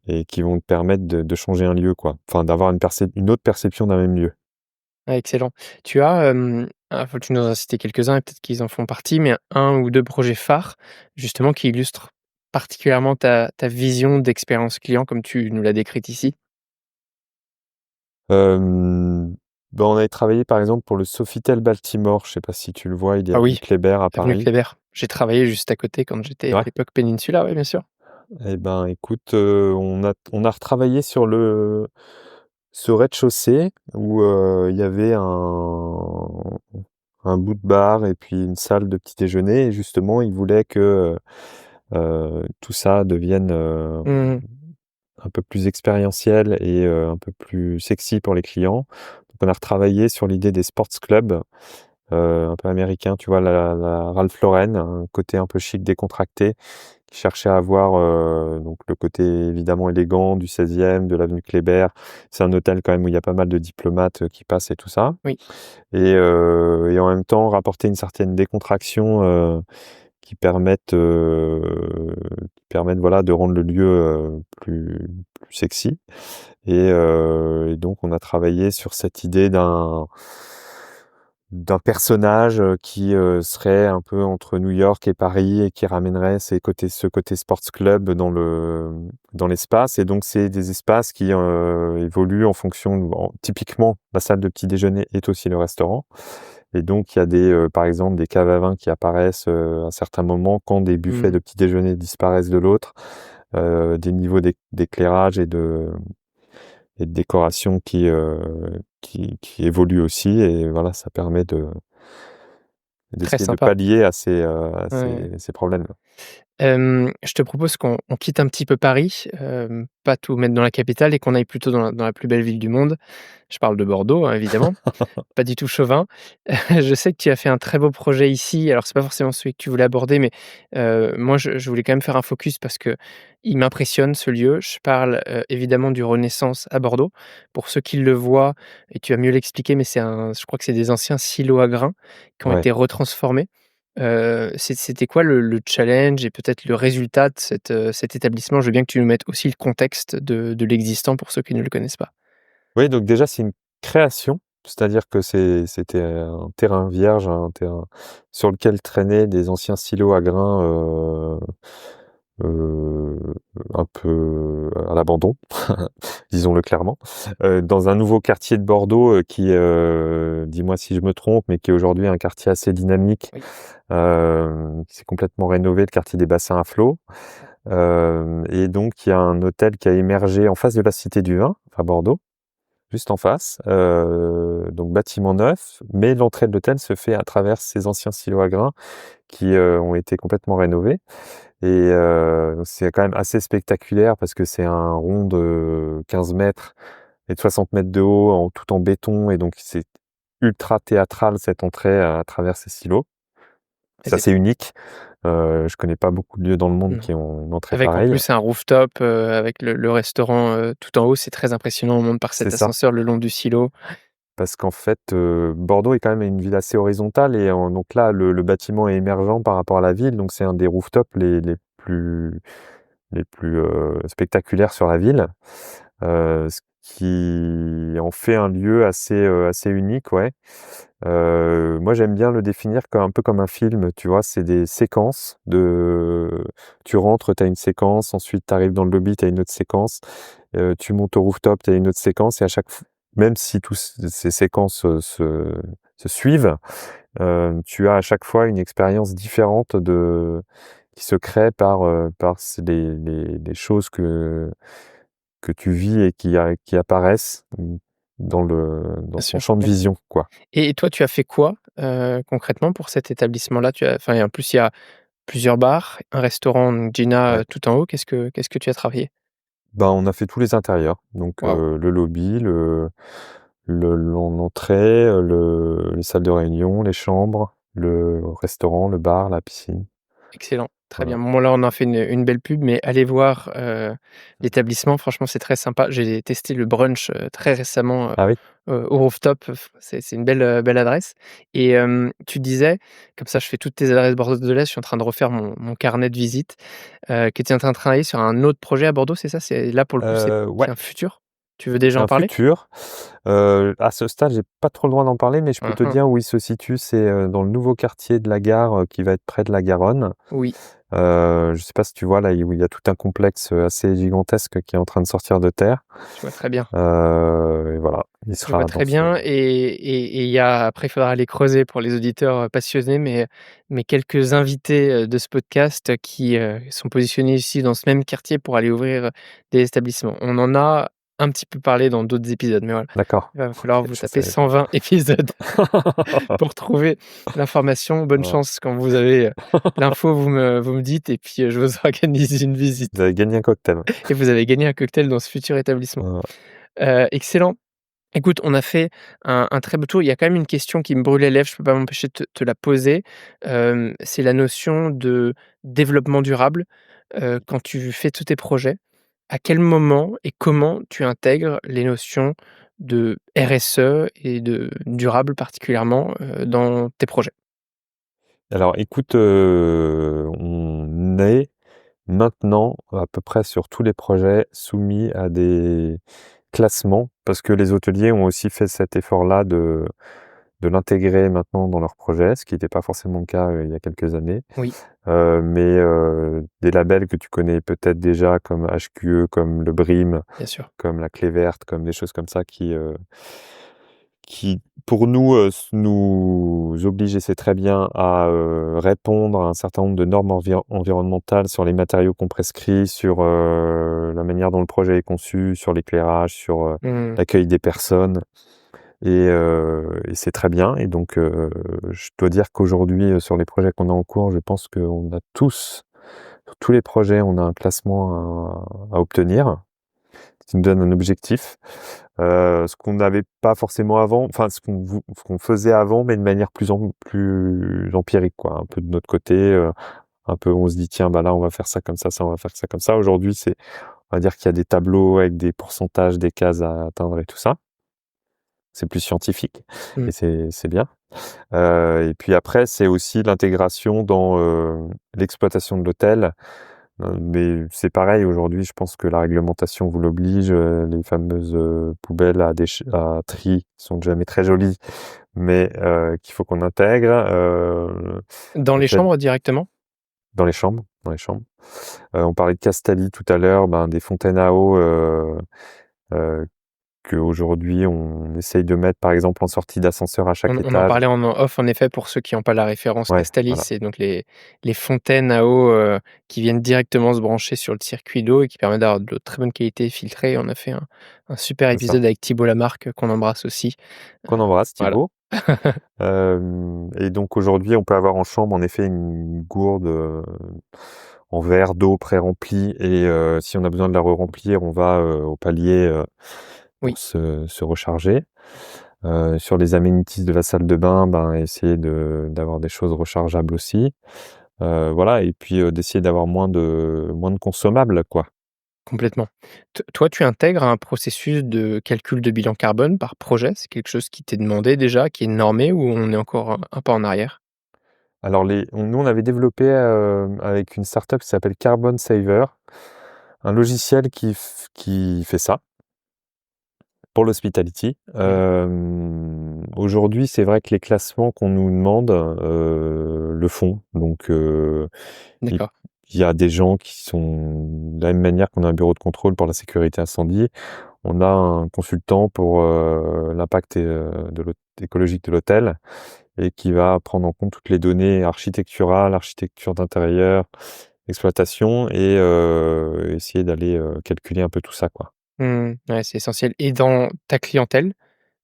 Et qui vont te permettre de changer un lieu, quoi. Enfin, d'avoir une autre perception d'un même lieu. Ah excellent. Tu as, enfin tu nous en as cité quelques-uns et peut-être qu'ils en font partie, mais un ou 2 projets phares, justement, qui illustrent particulièrement ta vision d'expérience client comme tu nous l'as décrite ici? Bah, on avait travaillé, par exemple, pour le Sofitel Baltimore. Je sais pas si tu le vois, il est Ah avenue oui, Kléber à avenue Paris. Kléber. J'ai travaillé juste à côté quand j'étais à Ouais. l'époque Peninsula, oui bien sûr. Et ben, écoute, on a retravaillé sur ce rez-de-chaussée où, il y avait un bout de bar et puis une salle de petit déjeuner et justement, ils voulaient que, tout ça devienne, Mmh. un peu plus expérientiel et un peu plus sexy pour les clients. Donc on a retravaillé sur l'idée des sports clubs, un peu américains, tu vois? La Ralph Lauren, un côté un peu chic, décontracté, qui cherchait à avoir, donc le côté évidemment élégant du 16e, de l'avenue Kléber. C'est un hôtel quand même où il y a pas mal de diplomates, qui passent et tout ça Oui. et en même temps rapporter une certaine décontraction, qui permettent, voilà, de rendre le lieu, plus sexy et donc on a travaillé sur cette idée d'un personnage qui serait un peu entre New York et Paris et qui ramènerait ce côté sports club dans l'espace. Et donc, c'est des espaces qui évoluent en fonction, typiquement, la salle de petit déjeuner est aussi le restaurant. Et donc, il y a par exemple, des caves à vin qui apparaissent à certains moments quand des buffets Mmh. de petit déjeuner disparaissent de l'autre, des niveaux d'éclairage et de décoration qui évoluent aussi. Et voilà, ça permet Très d'essayer de sympa. pallier Ouais. ces problèmes-là. Je te propose qu'on quitte un petit peu Paris, pas tout mettre dans la capitale et qu'on aille plutôt dans la plus belle ville du monde. Je parle de Bordeaux, hein, évidemment. Pas du tout chauvin. Je sais que tu as fait un très beau projet ici. Alors c'est pas forcément celui que tu voulais aborder, mais moi je voulais quand même faire un focus parce que il m'impressionne ce lieu. Je parle, évidemment du Renaissance à Bordeaux. Pour ceux qui le voient et tu vas mieux l'expliquer, mais je crois que c'est des anciens silos à grains qui ont Ouais. été retransformés. C'était quoi le challenge et peut-être le résultat de cet établissement? Je veux bien que tu nous mettes aussi le contexte de l'existant pour ceux qui ne le connaissent pas. Oui, donc déjà, c'est une création, c'est-à-dire que c'était un terrain vierge, un terrain sur lequel traînaient des anciens silos à grains, heu, un peu à l'abandon, disons-le clairement, dans un nouveau quartier de Bordeaux, dis-moi si je me trompe, mais qui est aujourd'hui un quartier assez dynamique, Oui. qui s'est complètement rénové, le quartier des Bassins à Flot. Et donc il y a un hôtel qui a émergé en face de la Cité du Vin, à Bordeaux, juste en face, donc bâtiment neuf, mais l'entrée de l'hôtel se fait à travers ces anciens silos à grains qui, ont été complètement rénovés. Et c'est quand même assez spectaculaire parce que c'est un rond de 15 mètres et de 60 mètres de haut, tout en béton, et donc c'est ultra théâtral cette entrée à travers ces silos. Et C'est c'est assez unique. Je connais pas beaucoup de lieux dans le monde mmh. qui ont une entrée Avec en pareille. plus un rooftop, avec le restaurant, tout en haut, c'est très impressionnant. On monte par C'est cet ça. ascenseur le long du silo. Parce qu'en fait, Bordeaux est quand même une ville assez horizontale, et donc là, le bâtiment est émergent par rapport à la ville, donc c'est un des rooftops les plus spectaculaires sur la ville, ce qui en fait un lieu assez unique, ouais. Moi, j'aime bien le définir comme un peu comme un film, tu vois? C'est des séquences tu rentres, tu as une séquence, ensuite tu arrives dans le lobby, tu as une autre séquence, tu montes au rooftop, tu as une autre séquence, et à chaque f même si tous ces séquences, se suivent, tu as à chaque fois une expérience différente qui se crée par les choses que tu vis et qui apparaissent, dans Bien ton sûr, champ de ouais. vision, quoi. Et toi, tu as fait quoi, concrètement pour cet établissement-là? Enfin, et en plus, il y a plusieurs bars, un restaurant, donc Gina, Ouais. tout en haut. Qu'est-ce que tu as travaillé? Ben, on a fait tous les intérieurs, donc Waouh, le lobby, l'entrée, les salles de réunion, les chambres, le restaurant, le bar, la piscine, excellent, très voilà. bien. Bon, là, on a fait une belle pub, mais allez voir, l'établissement, franchement, c'est très sympa. J'ai testé le brunch, très récemment, Ah oui? au rooftop, c'est une belle adresse et tu disais, comme ça je fais toutes tes adresses bordelaises, je suis en train de refaire mon carnet de visite, que tu es en train de travailler sur un autre projet à Bordeaux, c'est ça? C'est là, pour le coup, Ouais, c'est un futur? Tu veux c'est déjà en un parler? futur. À ce stade, j'ai pas trop le droit d'en parler, mais je peux Mmh te mh. dire où il se situe. C'est, dans le nouveau quartier de la gare, qui va être près de la Garonne. Oui, Je sais pas si tu vois là, où il y a tout un complexe, assez gigantesque qui est en train de sortir de terre. je vois très bien. Et voilà, il Je vois sera dans très ce bien et il y a après il faudra aller creuser pour les auditeurs, passionnés, mais quelques invités, de ce podcast qui, sont positionnés ici dans ce même quartier pour aller ouvrir, des établissements. On en a un petit peu parlé dans d'autres épisodes, mais voilà. d'accord. Il va falloir OK, vous je taper savais pas. 120 épisodes pour trouver l'information. Bonne Voilà. chance quand vous avez, l'info, vous me dites et puis, je vous organise une Vous visite avez gagné un cocktail. et vous avez gagné un cocktail dans ce futur établissement. Voilà. Excellent. Écoute, on a fait un très beau tour. Il y a quand même une question qui me brûle les lèvres, je peux pas m'empêcher de te la poser. C'est la notion de développement durable. Quand tu fais tous tes projets, à quel moment et comment tu intègres les notions de RSE et de durable particulièrement, dans tes projets? Alors écoute, on est maintenant à peu près sur tous les projets soumis à des classements, parce que les hôteliers ont aussi fait cet effort-là de l'intégrer maintenant dans leurs projets, ce qui n'était pas forcément le cas, il y a quelques années. Oui, Mais des labels que tu connais peut-être déjà comme HQE, comme le BRIM, bien sûr. comme la Clé verte, comme des choses comme ça qui pour nous, nous oblige et c'est très bien à, répondre à un certain nombre de normes environnementales sur les matériaux qu'on prescrit, sur, la manière dont le projet est conçu, sur l'éclairage, sur, Mmh. l'accueil des personnes et c'est très bien et donc je dois dire qu'aujourd'hui, sur les projets qu'on a en cours, je pense qu'on a tous, sur tous les projets, on a un classement à obtenir, qui nous donne un objectif. Ce qu'on n'avait pas forcément avant, enfin ce qu'on faisait avant, mais de manière plus empirique, quoi. Un peu de notre côté, un peu on se dit: «Tiens, bah, là, on va faire ça comme ça, on va faire ça comme ça». Aujourd'hui, on va dire qu'il y a des tableaux avec des pourcentages, des cases à atteindre et tout ça. C'est plus scientifique Mmh. et c'est bien. Et puis après, c'est aussi l'intégration dans, l'exploitation de l'hôtel. Mais c'est pareil aujourd'hui, je pense que la réglementation vous l'oblige, les fameuses, poubelles à tri sont jamais très jolies, mais qu'il faut qu'on intègre, Dans le les fait chambres directement? dans les chambres. On parlait de Castali tout à l'heure, ben, des fontaines à eau, heu, qu'aujourd'hui on essaye de mettre par exemple en sortie d'ascenseur à chaque On en étage. parlait en off en effet pour ceux qui ont pas la référence. Ouais, Castalis, voilà, c'est donc les fontaines à eau, qui viennent directement se brancher sur le circuit d'eau et qui permettent d'avoir de l'eau de très bonne qualité filtrée. On a fait un super c'est ça. épisode avec Thibault Lamarque, qu'on embrasse aussi. Qu'on embrasse Voilà. Thibaut. Et donc aujourd'hui, on peut avoir en chambre en effet une gourde, en verre d'eau pré-remplie et si on a besoin de la re-remplir, on va, au palier, Oui, pour se recharger. Sur les amenities de la salle de bain, ben, essayer d'avoir des choses rechargeables aussi. Voilà et puis, d'essayer d'avoir moins de consommables, quoi. complètement. Toi, tu intègres un processus de calcul de bilan carbone par projet? C'est quelque chose qui t'est demandé déjà, qui est normé ou on est encore un pas en arrière? Alors nous, on avait développé, avec une startup qui s'appelle Carbon Saver, un logiciel qui fait ça. Pour l'hospitality. Mmh. Aujourd'hui, c'est vrai que les classements qu'on nous demande, le font. Donc, il D'accord. il y a des gens qui sont de la même manière qu'on a un bureau de contrôle pour la sécurité incendie, on a un consultant pour, l'impact de écologique de l'hôtel et qui va prendre en compte toutes les données architecturales, architecture d'intérieur, exploitation et essayer d'aller, calculer un peu tout ça, quoi. Mmh. Ouais, c'est essentiel et dans ta clientèle,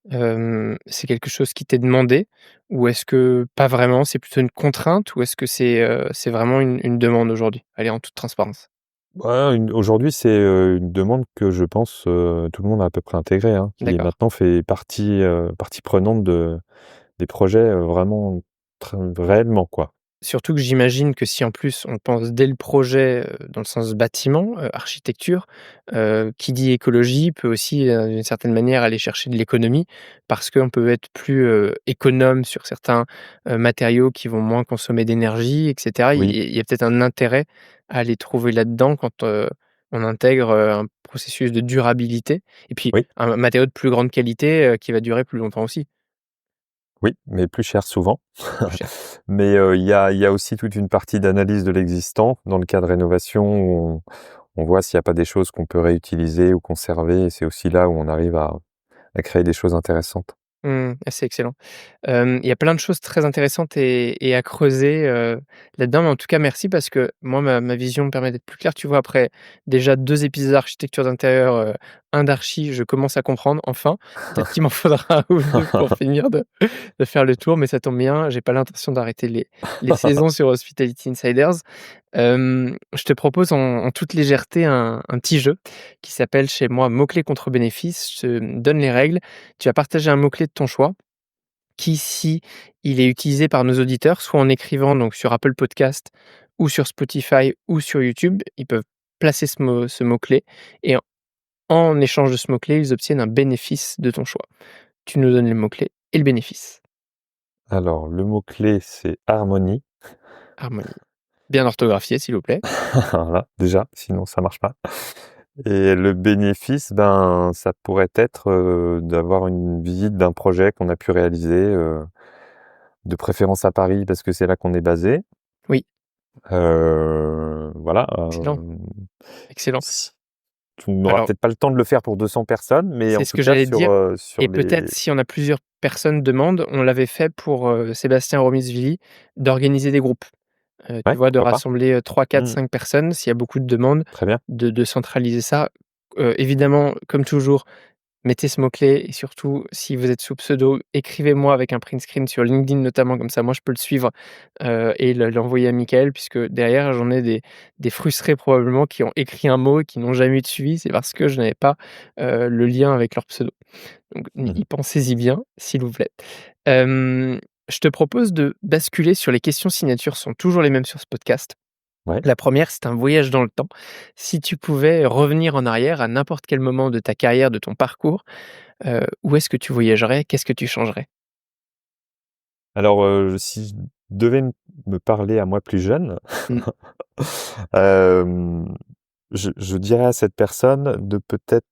c'est quelque chose qui t'est demandé? Ou est-ce que pas vraiment, c'est plutôt une contrainte? Ou est-ce que c'est vraiment une demande aujourd'hui? Allez, en toute transparence. Ouais, aujourd'hui, c'est, une demande que je pense, tout le monde a à peu près intégrée, hein, qui D'accord. maintenant fait partie prenante des projets, vraiment réellement, quoi. Surtout que j'imagine que si en plus on pense dès le projet, dans le sens bâtiment, architecture, qui dit écologie peut aussi, d'une certaine manière aller chercher de l'économie parce qu'on peut être plus, économe sur certains, matériaux qui vont moins consommer d'énergie et cetera. Oui, Il y a peut-être un intérêt à aller trouver là-dedans quand, on intègre, un processus de durabilité et puis oui, un matériau de plus grande qualité, qui va durer plus longtemps aussi, oui, mais plus cher souvent. plus cher. Mais, il y a aussi toute une partie d'analyse de l'existant dans le cas de rénovation où on voit s'il n'y a pas des choses qu'on peut réutiliser ou conserver et c'est aussi là où on arrive à créer des choses intéressantes. Mmh, ah, c'est excellent. Il y a plein de choses très intéressantes et à creuser, là-dedans, mais en tout cas merci parce que moi ma vision me permet d'être plus claire. Tu vois? Après déjà 2 épisodes d'architecture d'intérieur, 1 d'archi, je commence à comprendre enfin. Peut-être qu'il m'en faudra 1 ou 2 pour finir de faire le tour, mais ça tombe bien, j'ai pas l'intention d'arrêter les saisons sur Hospitality Insiders. Je te propose en toute légèreté un petit jeu qui s'appelle chez moi mots-clés contre bénéfices. Je te donne les règles. Tu vas partager un mot-clé de ton choix qui, si il est utilisé par nos auditeurs, soit en écrivant donc sur Apple Podcast ou sur Spotify ou sur YouTube, ils peuvent placer ce mot-clé et en échange de ce mot-clé, ils obtiennent un bénéfice de ton choix. Tu nous donnes le mot-clé et le bénéfice. Alors le mot-clé, c'est harmonie. Harmonie. Bien orthographié, s'il vous plaît. Voilà, déjà, sinon ça marche pas. Et le bénéfice, ben, ça pourrait être, d'avoir une visite d'un projet qu'on a pu réaliser, de préférence à Paris parce que c'est là qu'on est basé. Oui, Voilà, excellent, excellent. si on n'aura Alors, peut-être pas le temps de le faire pour 200 personnes, mais c'est en ce tout que cas j'allais te dire sur et les peut-être si on a plusieurs personnes demandent, on l'avait fait pour, Sébastien Romisvili, d'organiser des groupes. Tu ouais, vois, de pourquoi pas. rassembler, 3-4-5 Mmh, personnes, s'il y a beaucoup de demandes, très bien. de centraliser ça. Évidemment, comme toujours, mettez ce mot-clé et surtout, si vous êtes sous pseudo, écrivez-moi avec un print screen sur LinkedIn notamment, comme ça moi je peux le suivre, et l'envoyer à Michael puisque derrière j'en ai des frustrés probablement qui ont écrit un mot et qui n'ont jamais eu de suivi. C'est parce que je n'avais pas, le lien avec leur pseudo. Donc Mmh. y pensez-y bien, s'il vous plaît. Hem, je te propose de basculer sur les questions signatures, sont toujours les mêmes sur ce podcast. Ouais. La première, c'est un voyage dans le temps. Si tu pouvais revenir en arrière à n'importe quel moment de ta carrière, de ton parcours, où est-ce que tu voyagerais? Qu'est-ce que tu changerais? Alors, si je devais me parler à moi plus jeune, Mmh, hem, je dirais à cette personne de peut-être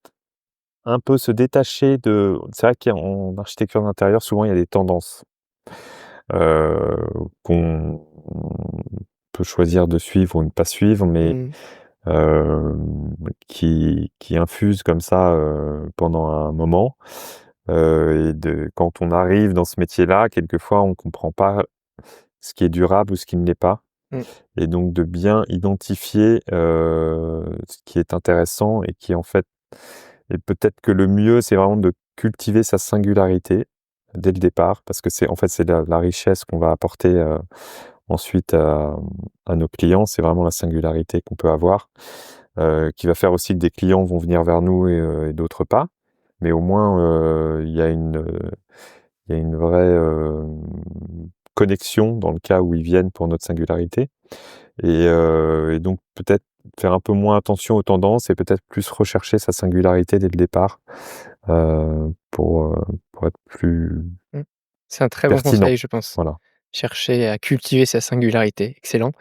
un peu se détacher de c'est vrai qu'en architecture d'intérieur, souvent, il y a des tendances, qu'on peut choisir de suivre ou ne pas suivre, mais mmh, qui infusent comme ça, pendant un moment, et de quand on arrive dans ce métier-là, quelquefois, on comprend pas ce qui est durable ou ce qui ne l'est pas. mmh, Et donc de bien identifier, ce qui est intéressant et qui en fait et peut-être que le mieux, c'est vraiment de cultiver sa singularité dès le départ parce que c'est en fait, c'est la richesse qu'on va apporter, ensuite à nos clients. C'est vraiment la singularité qu'on peut avoir, qui va faire aussi que des clients vont venir vers nous et d'autres pas. Mais au moins, il y a une vraie, connexion dans le cas où ils viennent pour notre singularité. Et donc peut-être faire un peu moins attention aux tendances et peut-être plus rechercher sa singularité dès le départ, pour être plus mmh. C'est un très bon pertinent. conseil, je pense. Voilà. Chercher à cultiver sa singularité, excellent.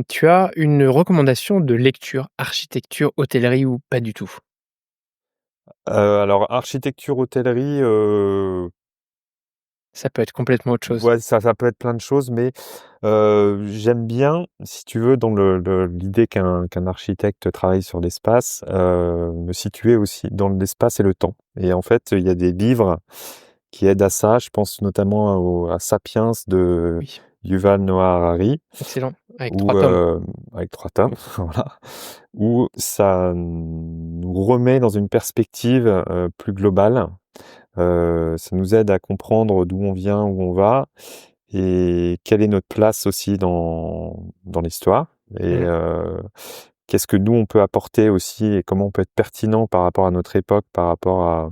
Tu as une recommandation de lecture, architecture, hôtellerie ou pas du tout? Alors architecture, hôtellerie, Ça peut être complètement autre chose. ouais, ça peut être plein de choses, mais j'aime bien, si tu veux, dans l'idée qu'un architecte travaille sur l'espace, me situer aussi dans l'espace et le temps. Et en fait, il y a des livres qui aident à ça. Je pense notamment à Sapiens de Oui, Yuval Noah Harari, excellent, avec 3 où, tomes. avec 3 tomes, voilà, où ça nous remet dans une perspective, plus globale. Ça nous aide à comprendre d'où on vient, où on va et quelle est notre place aussi dans l'histoire et Mmh, qu'est-ce que nous on peut apporter aussi et comment on peut être pertinent par rapport à notre époque, par rapport à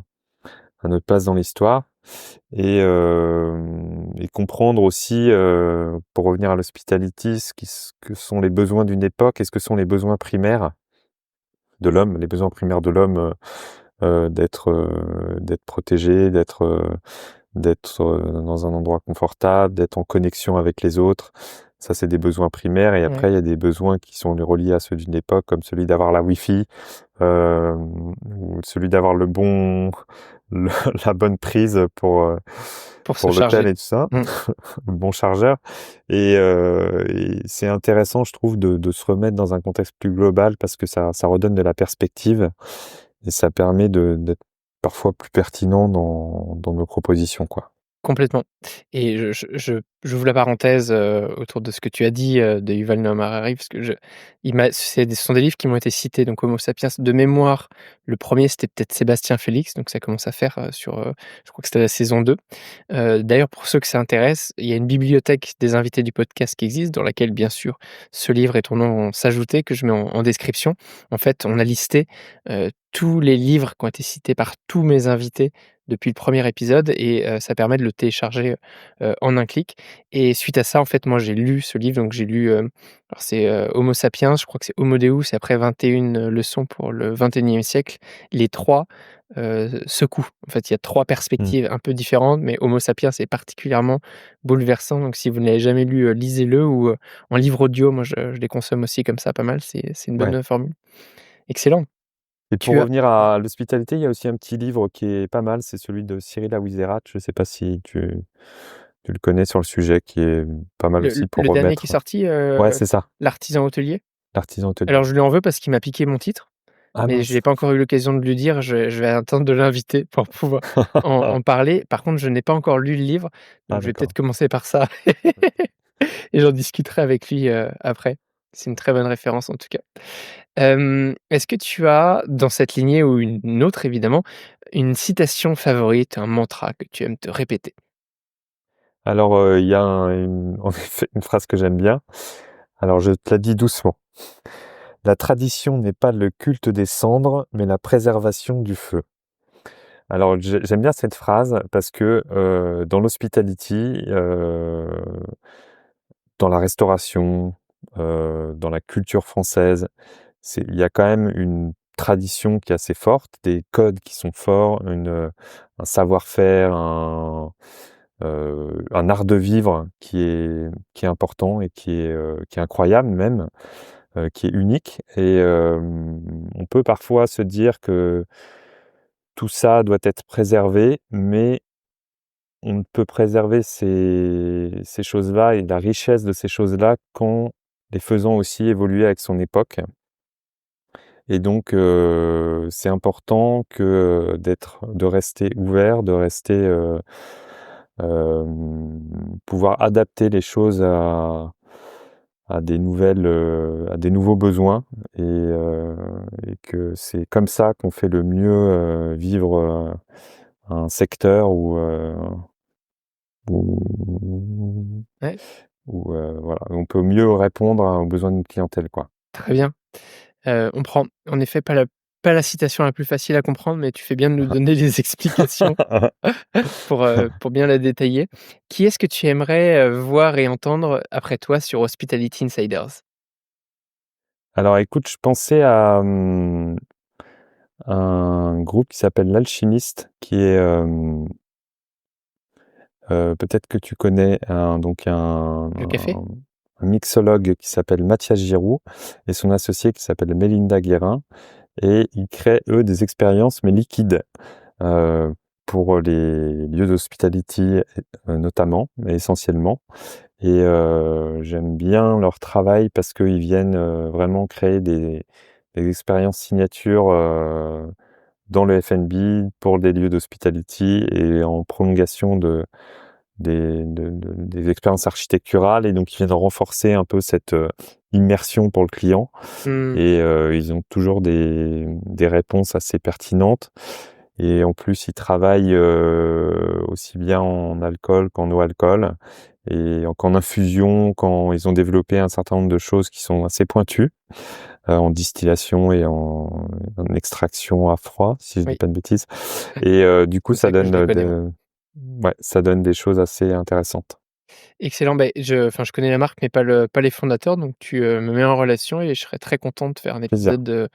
notre place dans l'histoire et comprendre aussi, pour revenir à l'hospitality, ce que sont les besoins d'une époque et ce que sont les besoins primaires de l'homme. Les besoins primaires de l'homme, d'être protégé, d'être dans un endroit confortable, d'être en connexion avec les autres. Ça, c'est des besoins primaires et ouais. après il y a des besoins qui sont reliés à ceux d'une époque, comme celui d'avoir la Wi-Fi, ou celui d'avoir le la bonne prise Pour se pour l'hôtel charger. et tout ça, Mmh. le bon chargeur et c'est intéressant, je trouve, de se remettre dans un contexte plus global parce que ça redonne de la perspective et ça permet d'être parfois plus pertinent dans nos propositions, quoi. Complètement et j'ouvre la parenthèse, autour de ce que tu as dit, de Yuval Noah Harari parce que ce sont des livres qui m'ont été cités donc Homo sapiens de mémoire, le premier c'était peut-être Sébastien Félix donc ça commence à faire, je crois que c'était la saison 2. D'ailleurs pour ceux que ça intéresse, il y a une bibliothèque des invités du podcast qui existe dans laquelle bien sûr ce livre et ton nom vont s'ajouter que je mets en description. En fait, on a listé, tous les livres qui ont été cités par tous mes invités depuis le premier épisode et ça permet de le télécharger, en un clic et suite à ça, en fait, moi, j'ai lu ce livre, donc j'ai lu, alors c'est, Homo sapiens, je crois que c'est Homo Deus et après 21 leçons pour le 21e siècle. Les 3 secouent. En fait, il y a 3 Mmh. perspectives un peu différentes, mais Homo sapiens est particulièrement bouleversant, donc si vous ne l'avez jamais lu, lisez-le ou, en livre audio, moi je les consomme aussi comme ça pas mal, c'est une Ouais. bonne, formule. Excellent. Et pour Tu as revenir ouais, à l'hospitalité, il y a aussi un petit livre qui est pas mal, c'est celui de Cyril Hawizerate. Je ne sais pas si tu le connais sur le sujet, qui est pas mal le aussi pour le dernier qui est remettre. sorti, Ouais, c'est ça, L'artisan hôtelier? l'artisan hôtelier. Alors je lui en veux parce qu'il m'a piqué mon titre, Ah mais je mince! n'ai pas encore eu l'occasion de lui dire. Je vais attendre de l'inviter pour pouvoir en parler. Par contre, je n'ai pas encore lu le livre, Ah donc je vais peut-être d'accord. commencer par ça et j'en discuterai avec lui, après. C'est une très bonne référence en tout cas. Est-ce que tu as, dans cette lignée ou une autre évidemment, une citation favorite, un mantra que tu aimes te répéter? Alors, il y a en effet une phrase que j'aime bien. Alors je te la dis doucement. «La tradition n'est pas le culte des cendres, mais la préservation du feu». Alors j'aime bien cette phrase parce que, dans l'hospitality, dans la restauration, dans la culture française, il y a quand même une tradition qui est assez forte, des codes qui sont forts, un savoir-faire, un art de vivre qui est important et qui est incroyable même, qui est unique et on peut parfois se dire que tout ça doit être préservé, mais on ne peut préserver ces choses-là et la richesse de ces choses-là qu'en les faisant aussi évoluer avec son époque et donc c'est important de rester ouvert, de rester, pouvoir adapter les choses à des nouveaux besoins et que c'est comme ça qu'on fait le mieux, vivre, un secteur ou Ouais, voilà, on peut mieux répondre aux besoins d'une clientèle, quoi. très bien. On prend en effet pas la citation la plus facile à comprendre, mais tu fais bien de nous donner les explications pour bien la détailler. Qui est-ce que tu aimerais, voir et entendre après toi sur Hospitality Insiders? Alors écoute, je pensais à, un groupe qui s'appelle L'Alchimiste, qui est, peut-être que tu connais donc Le café? un mixologue qui s'appelle Mathias Giroux et son associé qui s'appelle Mélinda Guérin et ils créent, eux, des expériences mais liquides, heu, pour les lieux d'hospitality, notamment, mais essentiellement et j'aime bien leur travail parce qu'ils viennent, vraiment créer des expériences signatures, dans le F&B pour des lieux d'hospitality et en prolongation des expériences architecturales et donc ils viennent renforcer un peu cette, immersion pour le client Mmh, et ils ont toujours des réponses assez pertinentes et en plus ils travaillent, aussi bien en alcool qu'en no alcool et qu'en infusion, quand ils ont développé un certain nombre de choses qui sont assez pointues, en distillation et en extraction à froid, si je dis oui, pas de bêtises et du coup comme ça ça que je donne, les connais, ouais. ouais, ça donne des choses assez intéressantes. Excellent, beh, je connais la marque, mais pas les fondateurs, donc tu, me mets en relation et je serais très content de faire un Plaisir. épisode,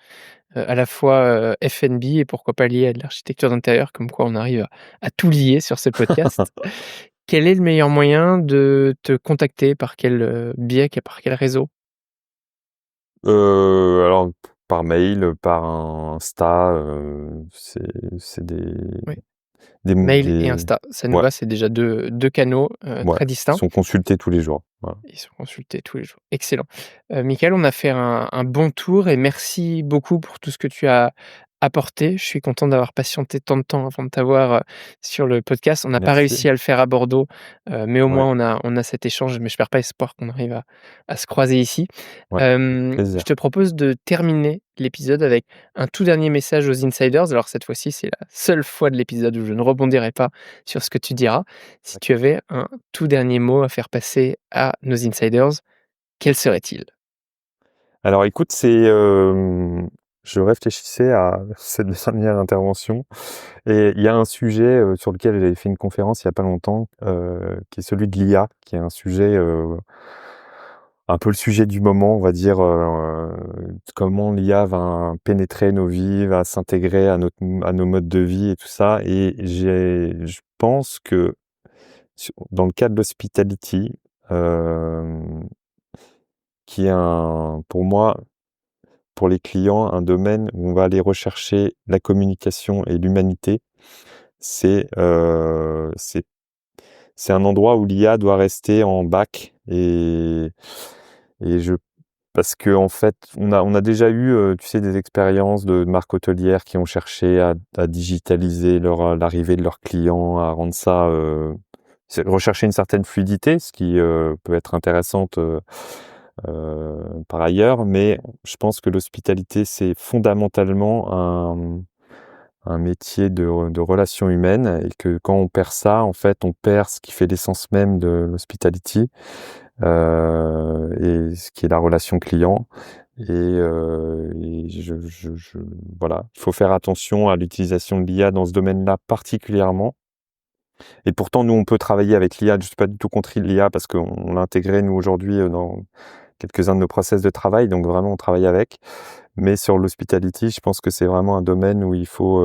à la fois, F&B et pourquoi pas lié à de l'architecture d'intérieur, comme quoi on arrive à tout lier sur ce podcast. Quel est le meilleur moyen de te contacter? Par quel, biais, par quel réseau? Alors par mail, par Insta, c'est Oui, mail et des Insta, ça nous ouais, va, c'est déjà deux canaux, ouais, très qui distincts. sont consultés tous les jours. Voilà. Ils sont consultés tous les jours. Excellent. Michael, on a fait un bon tour et merci beaucoup pour tout ce que tu as apporté. Je suis content d'avoir patienté tant de temps avant de t'avoir, sur le podcast. On n'a pas Merci. réussi à le faire à Bordeaux, mais au Ouais, moins on a cet échange, mais je perds pas espoir qu'on arrive à se croiser ici. ouais, Je plaisir. te propose de terminer l'épisode avec un tout dernier message aux insiders. Alors cette fois-ci, c'est la seule fois de l'épisode où je ne rebondirai pas sur ce que tu diras. Si tu D'accord. avais un tout dernier mot à faire passer à nos insiders, quel serait-il? Alors écoute, je réfléchissais à cette dernière intervention et il y a un sujet, sur lequel j'avais fait une conférence il y a pas longtemps, qui est celui de l'IA, qui est un sujet, un peu le sujet du moment, on va dire, comment l'IA va pénétrer nos vies, va s'intégrer à nos modes de vie et tout ça et je pense que dans le cadre de l'hospitality, hem, qui est pour moi pour les clients un domaine où on va aller rechercher la communication et l'humanité. C'est, heu, c'est c'est un endroit où l'IA doit rester en back et je parce qu'en fait, on a déjà eu, tu sais, des expériences de marques hôtelières qui ont cherché à digitaliser l'arrivée de leurs clients, à rendre ça, c'est rechercher une certaine fluidité, ce qui, peut être intéressante, par ailleurs. Mais je pense que l'hospitalité, c'est fondamentalement un métier de relations humaines et que quand on perd ça, en fait, on perd ce qui fait l'essence même de l'hospitality, et ce qui est la relation client et voilà, il faut faire attention à l'utilisation de l'IA dans ce domaine-là particulièrement et pourtant nous, on peut travailler avec l'IA. Je suis pas du tout contre l'IA parce qu'on l'a intégré nous aujourd'hui, dans quelques-uns de nos process de travail, donc vraiment on travaille avec. Mais sur l'hospitality, je pense que c'est vraiment un domaine où il faut,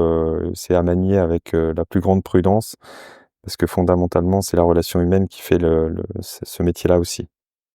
c'est à manier avec, la plus grande prudence parce que fondamentalement, c'est la relation humaine qui fait ce métier-là aussi.